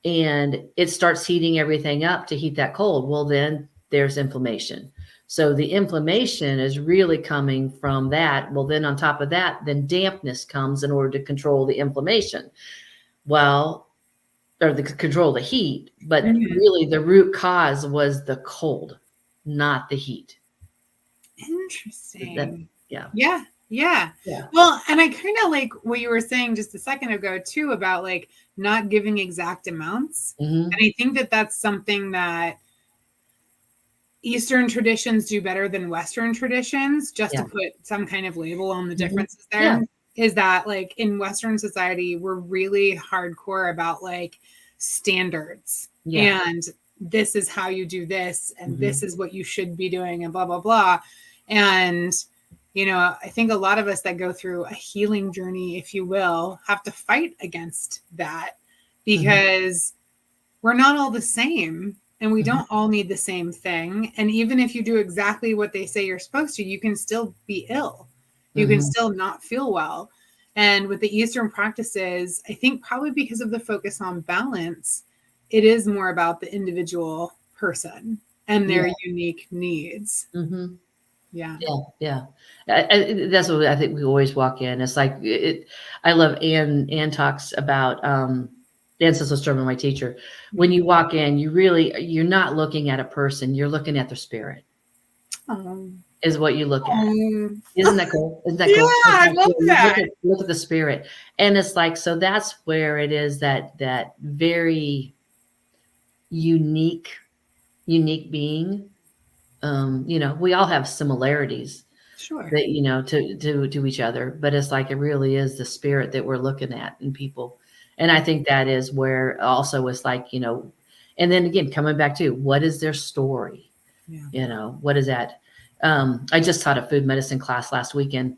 [SPEAKER 2] and it starts heating everything up to heat that cold. Well, then there's inflammation. So the inflammation is really coming from that. Well, then on top of that, then dampness comes in order to control the inflammation. Well, or the control the heat, but
[SPEAKER 1] Mm-hmm.
[SPEAKER 2] really the root cause was the cold, not the heat. That,
[SPEAKER 1] Interesting.
[SPEAKER 2] yeah.
[SPEAKER 1] Yeah. Yeah.
[SPEAKER 2] Yeah.
[SPEAKER 1] Well, and I kind of like what you were saying just a second ago, too, about like not giving exact amounts.
[SPEAKER 2] Mm-hmm.
[SPEAKER 1] And I think that that's something that Eastern traditions do better than Western traditions, just to
[SPEAKER 2] Yeah.
[SPEAKER 1] put some kind of label on the
[SPEAKER 2] Mm-hmm.
[SPEAKER 1] differences
[SPEAKER 2] Yeah.
[SPEAKER 1] there. Is that like in Western society, we're really hardcore about like standards
[SPEAKER 2] Yeah.
[SPEAKER 1] and this is how you do this and
[SPEAKER 2] Mm-hmm.
[SPEAKER 1] this is what you should be doing and blah, blah, blah. And, I think a lot of us that go through a healing journey, if you will, have to fight against that because we're not all the same. And we don't all need the same thing. And even if you do exactly what they say you're supposed to, you can still be ill. You can still not feel well. And with the Eastern practices, I think probably because of the focus on balance, it is more about the individual person and their unique needs.
[SPEAKER 2] Mm-hmm.
[SPEAKER 1] Yeah.
[SPEAKER 2] Yeah. That's what I think we always walk in. It's like I love Ann talks about Ann Sisselstrom, my teacher. When you walk in, you're not looking at a person, you're looking at their spirit. is what you look at.
[SPEAKER 1] Um,
[SPEAKER 2] Isn't that cool? Isn't that
[SPEAKER 1] yeah,
[SPEAKER 2] cool?
[SPEAKER 1] I love that.
[SPEAKER 2] Look at the spirit. And it's like, so that's where it is that very unique being. We all have similarities
[SPEAKER 1] Sure.
[SPEAKER 2] that, to each other, but it's like, it really is the spirit that we're looking at in people. And I think that is where also it's like, and then again, coming back to what is their story?
[SPEAKER 1] Yeah.
[SPEAKER 2] What is that? I just taught a food medicine class last weekend,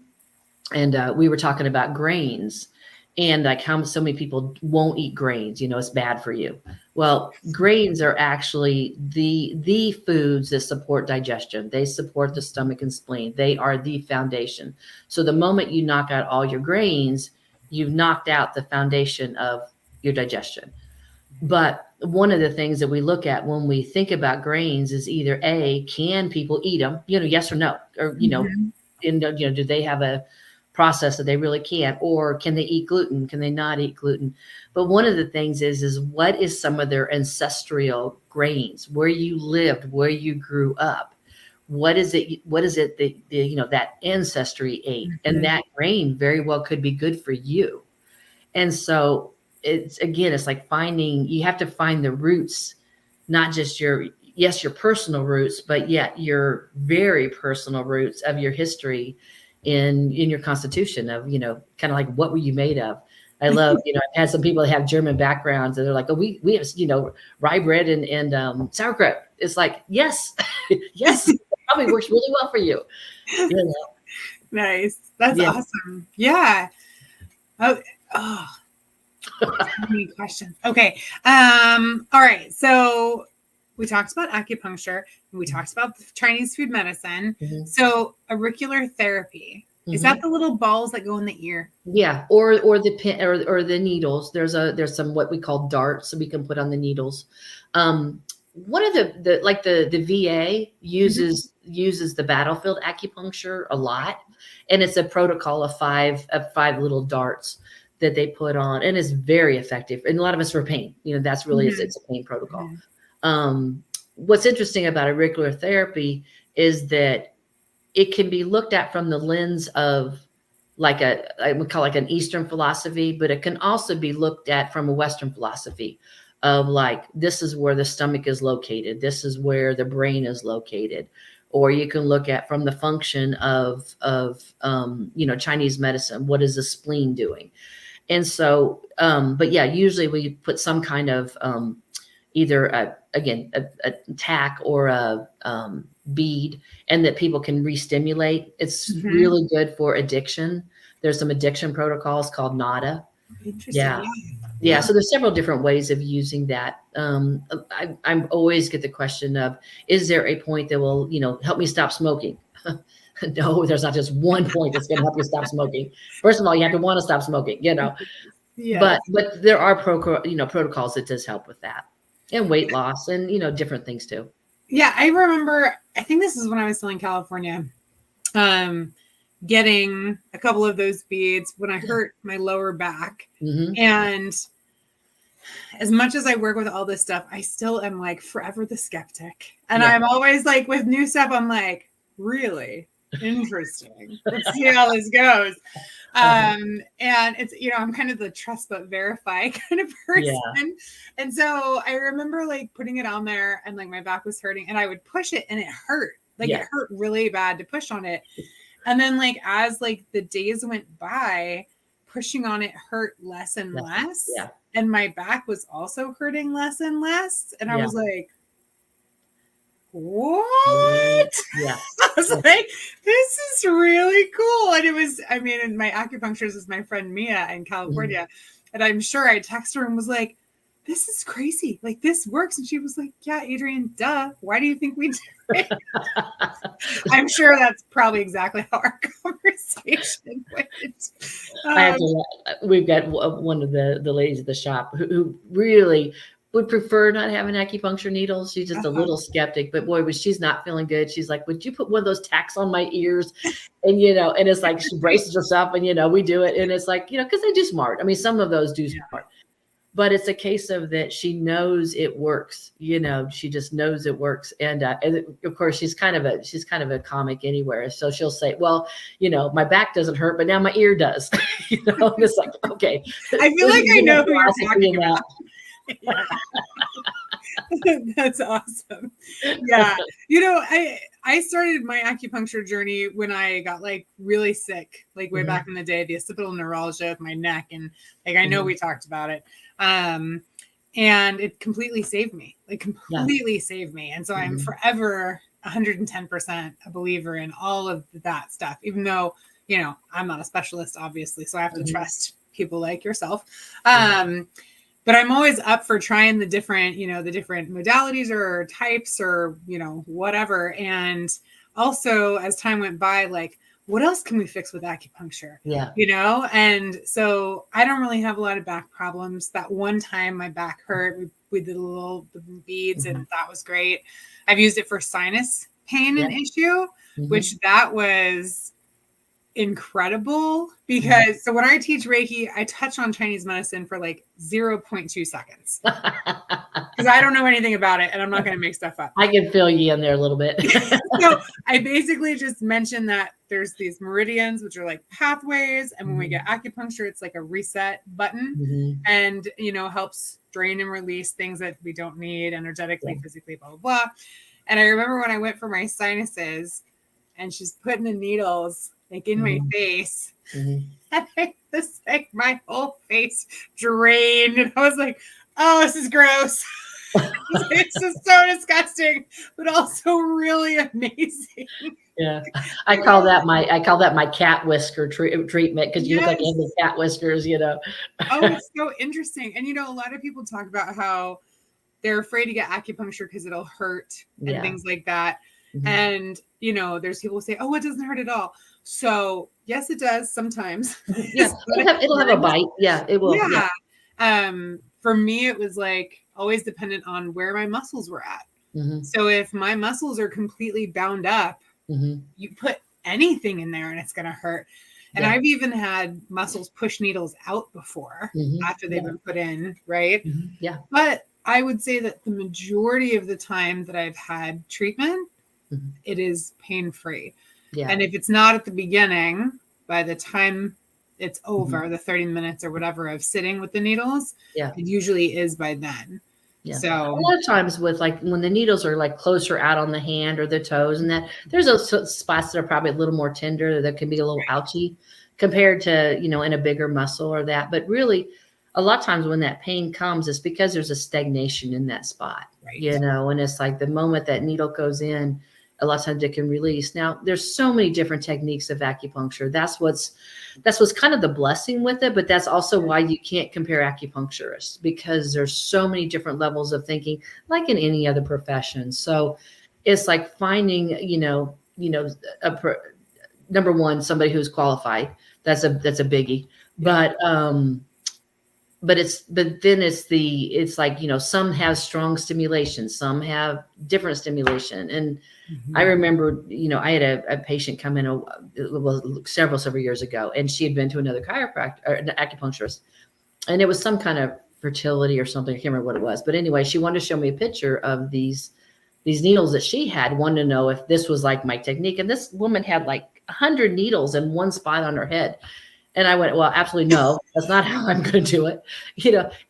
[SPEAKER 2] and we were talking about grains and like how so many people won't eat grains. It's bad for you. Well, grains are actually the foods that support digestion. They support the stomach and spleen. They are the foundation. So the moment you knock out all your grains, you've knocked out the foundation of your digestion. But one of the things that we look at when we think about grains is either A, can people eat them? Yes or no, or do they have a process that they really can, or can they eat gluten? Can they not eat gluten? But one of the things is what is some of their ancestral grains, where you lived, where you grew up? What is it that that ancestry ate? And that grain very well could be good for you. And so it's like you have to find the roots, not just your personal roots, but yet your very personal roots of your history in your constitution of, kind of like, what were you made of? I love, I've had some people that have German backgrounds and they're like, oh, we have, rye bread and sauerkraut. It's like, yes, yes, it probably works really well for you.
[SPEAKER 1] Nice. That's awesome. Yeah. Oh, so many questions. Okay. All right. So we talked about acupuncture and we talked about Chinese food medicine.
[SPEAKER 2] Mm-hmm.
[SPEAKER 1] So auricular therapy, is that the little balls that go in the ear?
[SPEAKER 2] Yeah. Or the pin or the needles. There's some, what we call darts that we can put on the needles. One of the VA uses the battlefield acupuncture a lot. And it's a protocol of five little darts that they put on, and it's very effective. And a lot of us for pain, that's really, it's a pain protocol. What's interesting about auricular therapy is that it can be looked at from the lens of I would call like an Eastern philosophy, but it can also be looked at from a Western philosophy of like, this is where the stomach is located. This is where the brain is located. Or you can look at from the function of Chinese medicine. What is the spleen doing? And so, but yeah, usually we put some kind of either a tack or a bead, and that people can re-stimulate. It's really good for addiction. There's some addiction protocols called NADA.
[SPEAKER 1] Interesting.
[SPEAKER 2] Yeah. So there's several different ways of using that. I always get the question of, is there a point that will, help me stop smoking? No, there's not just one point that's going to help you stop smoking. First of all, you have to want to stop smoking, but there are protocols that does help with that, and weight loss and, different things too.
[SPEAKER 1] Yeah. I remember, I think this is when I was still in California, getting a couple of those beads when I hurt my lower back. And as much as I work with all this stuff, I still am like forever the skeptic. And I'm always like, with new stuff, I'm like, really interesting. Let's see how this goes. And it's, I'm kind of the trust but verify kind of person. And so I remember like putting it on there and like my back was hurting and I would push it and it hurt. Like it hurt really bad to push on it. And then like, as like the days went by, pushing on it hurt less and less. And my back was also hurting less and less. And I was like, what? I was like, this is really cool. And it was, and my acupuncturist is my friend Mia in California. And I'm sure I texted her and was like, this is crazy. Like, this works. And she was like, yeah, Adrienne, duh. Why do you think we do it? I'm sure that's probably exactly how our conversation went.
[SPEAKER 2] We've got one of the ladies at the shop who really would prefer not having acupuncture needles. She's just a little skeptic, but boy, when she's not feeling good, she's like, would you put one of those tacks on my ears? And, and it's like, she braces herself and, we do it. And it's like, because they do smart. Some of those do smart. but it's a case of that she knows it works. She just knows it works. And of course, she's kind of a comic anywhere. So she'll say, well, my back doesn't hurt, but now my ear does. It's like, okay.
[SPEAKER 1] I feel like I know who you're talking about. That's awesome. Yeah. I started my acupuncture journey when I got like really sick, like way back in the day, the occipital neuralgia of my neck. And like, I know we talked about it. And it completely saved me, saved me. And so I'm forever 110% a believer in all of that stuff, even though, I'm not a specialist, obviously. So I have to trust people like yourself. But I'm always up for trying the different modalities or types or, whatever. And also as time went by, like, what else can we fix with acupuncture?
[SPEAKER 2] Yeah.
[SPEAKER 1] And so I don't really have a lot of back problems. That one time my back hurt, we did the beads and that was great. I've used it for sinus pain and issue, which that was incredible because so when I teach Reiki, I touch on Chinese medicine for like 0.2 seconds because I don't know anything about it and I'm not going to make stuff up.
[SPEAKER 2] I can fill you in there a little bit.
[SPEAKER 1] So I basically just mentioned that there's these meridians, which are like pathways. And when we get acupuncture, it's like a reset button and, helps drain and release things that we don't need energetically, physically, blah, blah, blah. And I remember when I went for my sinuses and she's putting the needles like in my face and like my whole face drained. And I was like, oh, this is gross. It's just so disgusting, but also really amazing.
[SPEAKER 2] Yeah. I call that my cat whisker treatment because you look like you have the cat whiskers, Oh,
[SPEAKER 1] it's so interesting. And, a lot of people talk about how they're afraid to get acupuncture because it'll hurt and things like that. And, there's people who say, oh, it doesn't hurt at all. So yes, it does sometimes.
[SPEAKER 2] Yeah, it'll have a bite. Yeah, it will.
[SPEAKER 1] Yeah. For me, it was like always dependent on where my muscles were at. So if my muscles are completely bound up, you put anything in there and it's going to hurt. And I've even had muscles push needles out before after they've been put in. Right.
[SPEAKER 2] Yeah.
[SPEAKER 1] But I would say that the majority of the time that I've had treatment, it is pain-free. Yeah. And if it's not at the beginning, by the time it's over, the 30 minutes or whatever of sitting with the needles, it usually is by then.
[SPEAKER 2] Yeah.
[SPEAKER 1] So
[SPEAKER 2] a lot of times with like when the needles are like closer out on the hand or the toes and that there's those spots that are probably a little more tender that can be a little ouchy compared to, in a bigger muscle or that. But really a lot of times when that pain comes, it's because there's a stagnation in that spot, and it's like the moment that needle goes in, a lot of times it can release. Now there's so many different techniques of acupuncture. That's what's kind of the blessing with it, but that's also why you can't compare acupuncturists because there's so many different levels of thinking like in any other profession. So it's like finding, number one, somebody who's qualified. That's a biggie, but then it's like, some have strong stimulation, some have different stimulation. And I remember, I had a patient come in several years ago, and she had been to another chiropractor or an acupuncturist, and it was some kind of fertility or something. I can't remember what it was, but anyway, she wanted to show me a picture of these needles that she had, wanted to know if this was like my technique. And this woman had like 100 needles in one spot on her head. And I went, well, absolutely no, that's not how I'm going to do it.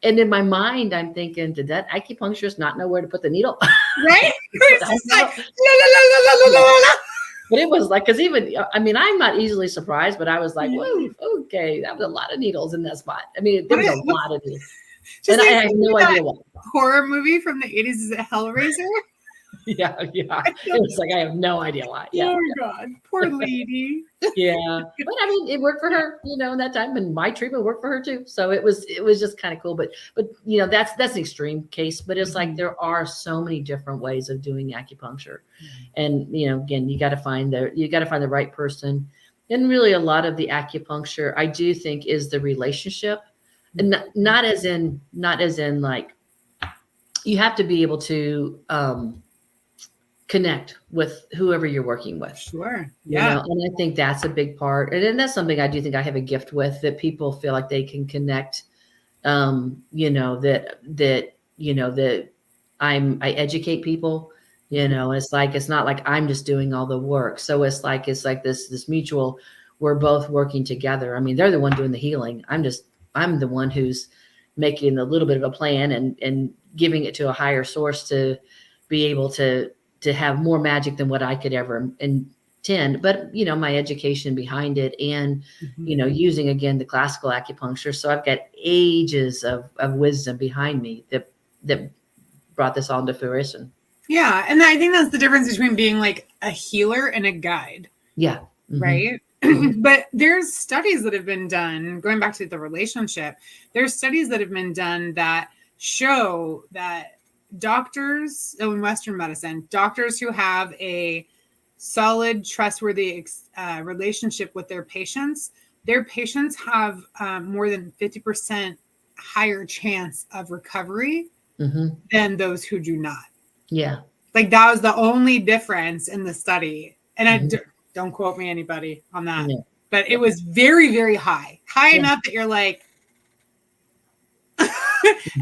[SPEAKER 2] And in my mind, I'm thinking, did that acupuncturist not know where to put the needle?
[SPEAKER 1] Right? It's just like, la, la, la, la, la, la, la.
[SPEAKER 2] But it was like, because I'm not easily surprised, but I was like, whoa, okay, that was a lot of needles in that spot. There was a lot of needles. And I had no idea what.
[SPEAKER 1] Horror movie from the 80s, is it Hellraiser?
[SPEAKER 2] Yeah. It was like, I have no idea why. Yeah.
[SPEAKER 1] Oh God, poor lady.
[SPEAKER 2] Yeah. But it worked for her, in that time, and my treatment worked for her too. So it was just kind of cool. But that's an extreme case, but it's like, there are so many different ways of doing acupuncture. And, again, you got to find the right person. And really a lot of the acupuncture, I do think, is the relationship, and not as in like, you have to be able to, connect with whoever you're working with.
[SPEAKER 1] Sure. Yeah.
[SPEAKER 2] And I think that's a big part. And then that's something I do think I have a gift with, that people feel like they can connect you know, that, you know, that I educate people, you know, it's like, it's not like I'm just doing all the work. So it's like this mutual, we're both working together. I mean, they're the one doing the healing. I'm the one who's making a little bit of a plan and giving it to a higher source to be able to have more magic than what I could ever intend. But, you know, my education behind it and, you know, using again the classical acupuncture. So I've got ages of wisdom behind me that brought this all into fruition.
[SPEAKER 1] Yeah. And I think that's the difference between being like a healer and a guide.
[SPEAKER 2] Yeah. Mm-hmm.
[SPEAKER 1] Right. But there's studies that have been done, going back to the relationship, there's studies that have been done that show that doctors in Western medicine, doctors who have a solid, trustworthy relationship with their patients have more than 50% higher chance of recovery than those who do not.
[SPEAKER 2] Yeah.
[SPEAKER 1] Like that was the only difference in the study. And I don't quote me anybody on that, but it was very, very high enough that you're like,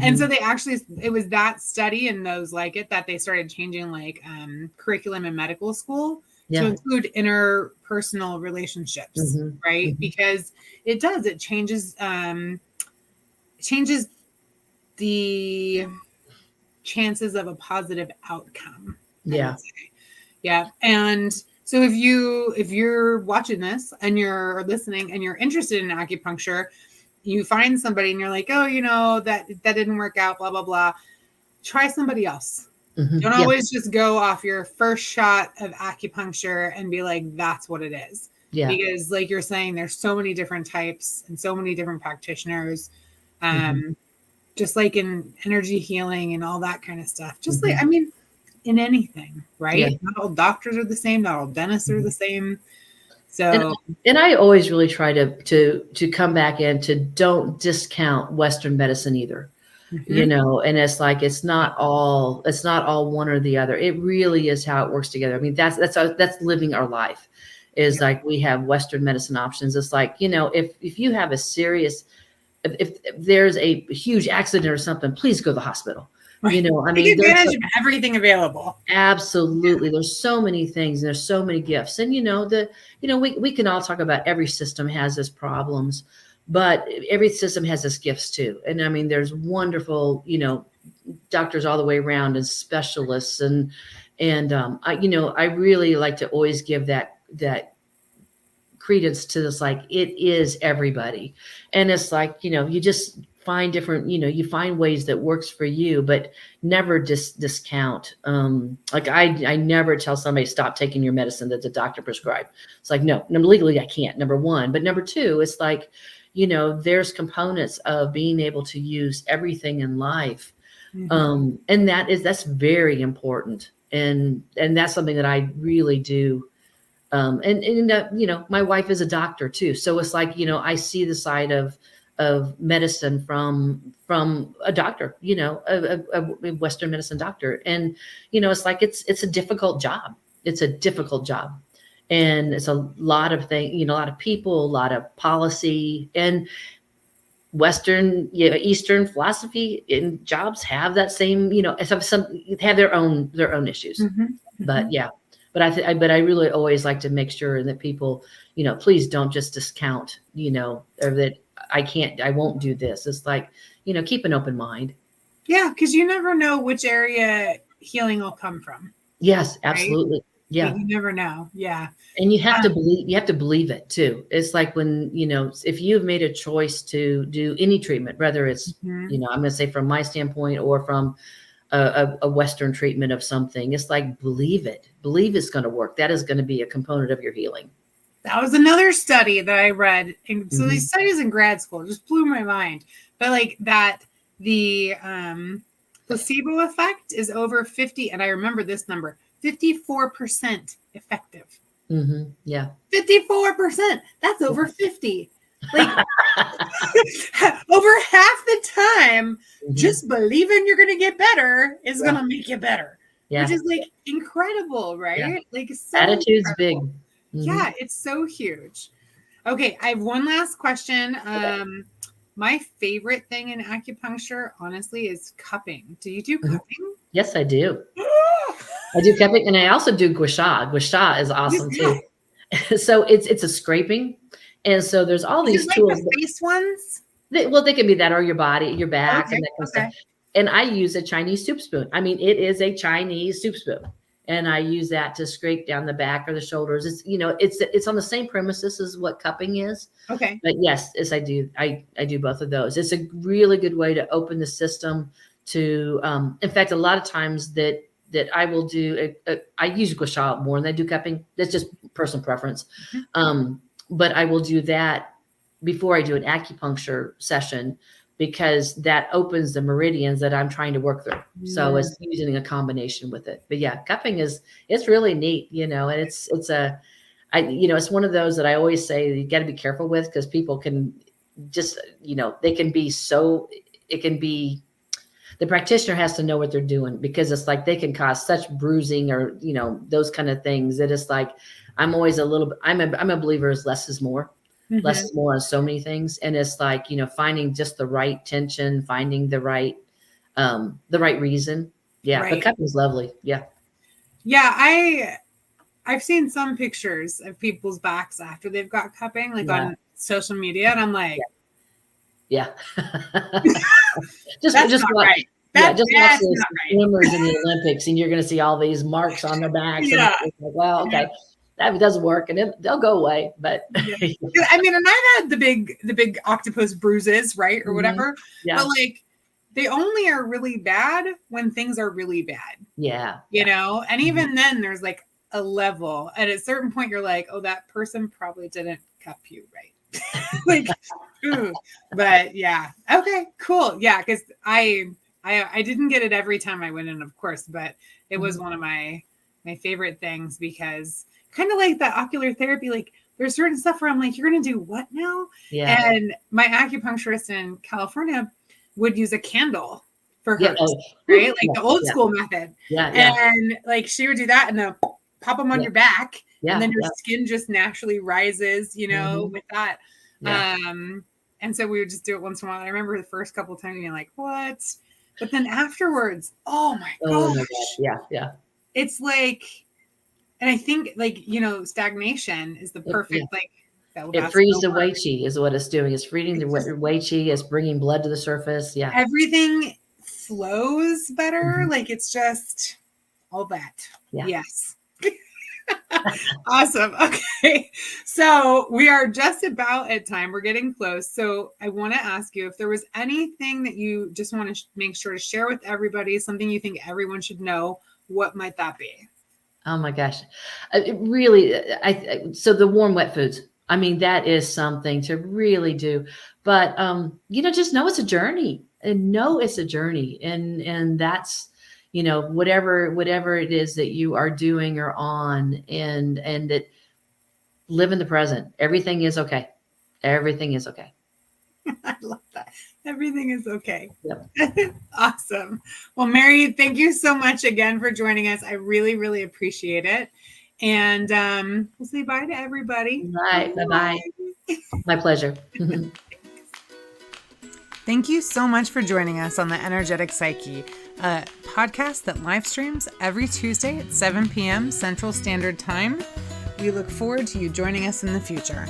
[SPEAKER 1] and so they actually, it was that study and those like it that they started changing like curriculum in medical school to include interpersonal relationships, right? Because it changes the chances of a positive outcome.
[SPEAKER 2] Yeah.
[SPEAKER 1] Yeah. And so if you're watching this and you're listening and you're interested in acupuncture, you find somebody and you're like, oh, you know, that didn't work out, blah, blah, blah. Try somebody else. Don't always just go off your first shot of acupuncture and be like, that's what it is. Yeah. Because like you're saying, there's so many different types and so many different practitioners. Just like in energy healing and all that kind of stuff. Just like, I mean, in anything, right? Yeah. Not all doctors are the same. Not all dentists are the same. So,
[SPEAKER 2] and I always really try to come back and to don't discount Western medicine either, you know, and it's like, it's not all one or the other. It really is how it works together. I mean, that's living our life is like, we have Western medicine options. It's like, you know, if you have a serious, if there's a huge accident or something, please go to the hospital. Right. You know, I mean,
[SPEAKER 1] take advantage of everything available.
[SPEAKER 2] Absolutely. There's so many things and there's so many gifts. And, you know, we can all talk about every system has its problems, but every system has its gifts too. And I mean, there's wonderful, you know, doctors all the way around and specialists. And I really like to always give that credence to this, like, it is everybody. And it's like, you know, you just find different, you know, you find ways that works for you, but never discount. Like I never tell somebody stop taking your medicine that the doctor prescribed. It's like, no, legally I can't, number one. But number two, it's like, you know, there's components of being able to use everything in life. And that's very important. And that's something that I really do. You know, my wife is a doctor too. So it's like, you know, I see the side of medicine from a doctor, you know, a Western medicine doctor. And, you know, it's like, it's a difficult job. It's a difficult job. And it's a lot of things, you know, a lot of people, a lot of policy, and Western, you know, Eastern philosophy in jobs have that same, you know, some have their own issues. But yeah. But I really always like to make sure that people, you know, please don't just discount, you know, or that I won't do this. It's like, you know, keep an open mind.
[SPEAKER 1] Yeah. Because you never know which area healing will come from.
[SPEAKER 2] Yes, absolutely. Right? Yeah.
[SPEAKER 1] You never know. Yeah.
[SPEAKER 2] And you have to believe it too. It's like when, you know, if you've made a choice to do any treatment, whether it's, you know, I'm going to say from my standpoint or from a Western treatment of something, it's like, believe it's going to work. That is going to be a component of your healing.
[SPEAKER 1] That was another study that I read. And so these studies in grad school just blew my mind. But like that, the placebo effect is over 50. And I remember this number, 54% effective.
[SPEAKER 2] Yeah.
[SPEAKER 1] 54%. That's over 50. Like over half the time, just believing you're going to get better is going to make you better. Which is like incredible, right? Yeah. Like so
[SPEAKER 2] attitude's
[SPEAKER 1] incredible.
[SPEAKER 2] Big.
[SPEAKER 1] Yeah, it's so huge. Okay, I have one last question. My favorite thing in acupuncture, honestly, is cupping. Do you do
[SPEAKER 2] Mhm.
[SPEAKER 1] cupping?
[SPEAKER 2] Yes, I do. I do cupping, and I also do gua sha. Gua sha is
[SPEAKER 1] What is
[SPEAKER 2] awesome
[SPEAKER 1] that?
[SPEAKER 2] too. So it's a scraping, and so there's all
[SPEAKER 1] Is it
[SPEAKER 2] these
[SPEAKER 1] like
[SPEAKER 2] tools.
[SPEAKER 1] the face ones?
[SPEAKER 2] They can be that or your body, your back,
[SPEAKER 1] Okay.
[SPEAKER 2] and that kind of stuff.
[SPEAKER 1] Okay.
[SPEAKER 2] And I use a Chinese soup spoon. I mean, it is a Chinese soup spoon, and I use that to scrape down the back or the shoulders. It's on the same premises as what cupping is.
[SPEAKER 1] Okay.
[SPEAKER 2] But yes, I do. I do both of those. It's a really good way to open the system to. In fact, a lot of times that I will do. I use gua sha more than I do cupping. That's just personal preference.
[SPEAKER 1] Mhm.
[SPEAKER 2] But I will do that before I do an acupuncture session because that opens the meridians that I'm trying to work through. So
[SPEAKER 1] Mm.
[SPEAKER 2] it's using a combination with it. But yeah, cupping it's really neat, and it's one of those that I always say you got to be careful with because people can just, they can be so, it can be, the practitioner has to know what they're doing because it's like they can cause such bruising or, those kind of things that it's like, I'm always I'm a believer is less is more. Less
[SPEAKER 1] Mhm.
[SPEAKER 2] is more on so many things. And it's like, finding just the right tension, finding the right reason. Yeah. But
[SPEAKER 1] Right.
[SPEAKER 2] cupping's lovely. Yeah.
[SPEAKER 1] Yeah, I've seen some pictures of people's backs after they've got cupping, like
[SPEAKER 2] Yeah.
[SPEAKER 1] on social media, and I'm like,
[SPEAKER 2] Yeah.
[SPEAKER 1] that's
[SPEAKER 2] Just
[SPEAKER 1] not
[SPEAKER 2] watch.
[SPEAKER 1] right.
[SPEAKER 2] Yeah, just watch
[SPEAKER 1] That's
[SPEAKER 2] the
[SPEAKER 1] not right.
[SPEAKER 2] swimmers in the Olympics, and you're going to see all these marks on their backs, and
[SPEAKER 1] Yeah.
[SPEAKER 2] it's like, well,
[SPEAKER 1] Yeah.
[SPEAKER 2] okay, that doesn't work, and they'll go away. But
[SPEAKER 1] Yeah. I mean, and I've had the big octopus bruises, right, or
[SPEAKER 2] Mhm.
[SPEAKER 1] whatever, but
[SPEAKER 2] Yeah,
[SPEAKER 1] like they only are really bad when things are really bad,
[SPEAKER 2] yeah,
[SPEAKER 1] and
[SPEAKER 2] Mhm.
[SPEAKER 1] even then there's like a level. At a certain point, you're like, oh, that person probably didn't cup you right. Like, ooh. But yeah, okay, cool, yeah, because I didn't get it every time I went in, of course, but it was
[SPEAKER 2] Mhm.
[SPEAKER 1] one of my favorite things because kind of like that ocular therapy, like there's certain stuff where I'm like, you're gonna do what now?
[SPEAKER 2] Yeah,
[SPEAKER 1] And my acupuncturist in California would use a candle for
[SPEAKER 2] yeah.
[SPEAKER 1] hers,
[SPEAKER 2] Oh,
[SPEAKER 1] right?
[SPEAKER 2] whew,
[SPEAKER 1] Like the old
[SPEAKER 2] yeah,
[SPEAKER 1] school method.
[SPEAKER 2] yeah, yeah,
[SPEAKER 1] And like she would do that and then pop them on
[SPEAKER 2] yeah,
[SPEAKER 1] your back, and
[SPEAKER 2] yeah,
[SPEAKER 1] then your
[SPEAKER 2] yeah,
[SPEAKER 1] skin just naturally rises,
[SPEAKER 2] Mhm.
[SPEAKER 1] with that.
[SPEAKER 2] Yeah.
[SPEAKER 1] Um, and so we would just do it once in a while. I remember the first couple of times being like, what? But then afterwards, oh my
[SPEAKER 2] Oh my God.
[SPEAKER 1] gosh,
[SPEAKER 2] Yeah, yeah.
[SPEAKER 1] it's like, and I think like, stagnation is the
[SPEAKER 2] Yeah.
[SPEAKER 1] perfect, like,
[SPEAKER 2] It
[SPEAKER 1] that's
[SPEAKER 2] frees
[SPEAKER 1] no
[SPEAKER 2] the
[SPEAKER 1] more.
[SPEAKER 2] Wei Qi is what it's doing. It's freeing the
[SPEAKER 1] It's just
[SPEAKER 2] Wei Qi. It's bringing blood to the surface. Yeah.
[SPEAKER 1] everything flows better.
[SPEAKER 2] Mhm.
[SPEAKER 1] Like it's just all that.
[SPEAKER 2] Yeah.
[SPEAKER 1] Yes. Awesome. Okay. So we are just about at time. We're getting close. So I want to ask you if there was anything that you just want to make sure to share with everybody, something you think everyone should know, what might that be?
[SPEAKER 2] Oh my gosh. It really, so the warm, wet foods, I mean, that is something to really do, but, just know it's a journey and know it's a journey. And that's, whatever it is that you are doing or on and that live in the present. Everything is okay. Everything is okay.
[SPEAKER 1] I love that. Everything is okay.
[SPEAKER 2] Yep.
[SPEAKER 1] Awesome. Well, Mary, thank you so much again for joining us. I really, really appreciate it. And we'll say bye to everybody.
[SPEAKER 2] All right. Bye-bye.
[SPEAKER 1] Bye.
[SPEAKER 2] My pleasure.
[SPEAKER 1] Thank you so much for joining us on the Energetic Psyche, a podcast that live streams every Tuesday at 7 p.m. Central Standard Time. We look forward to you joining us in the future.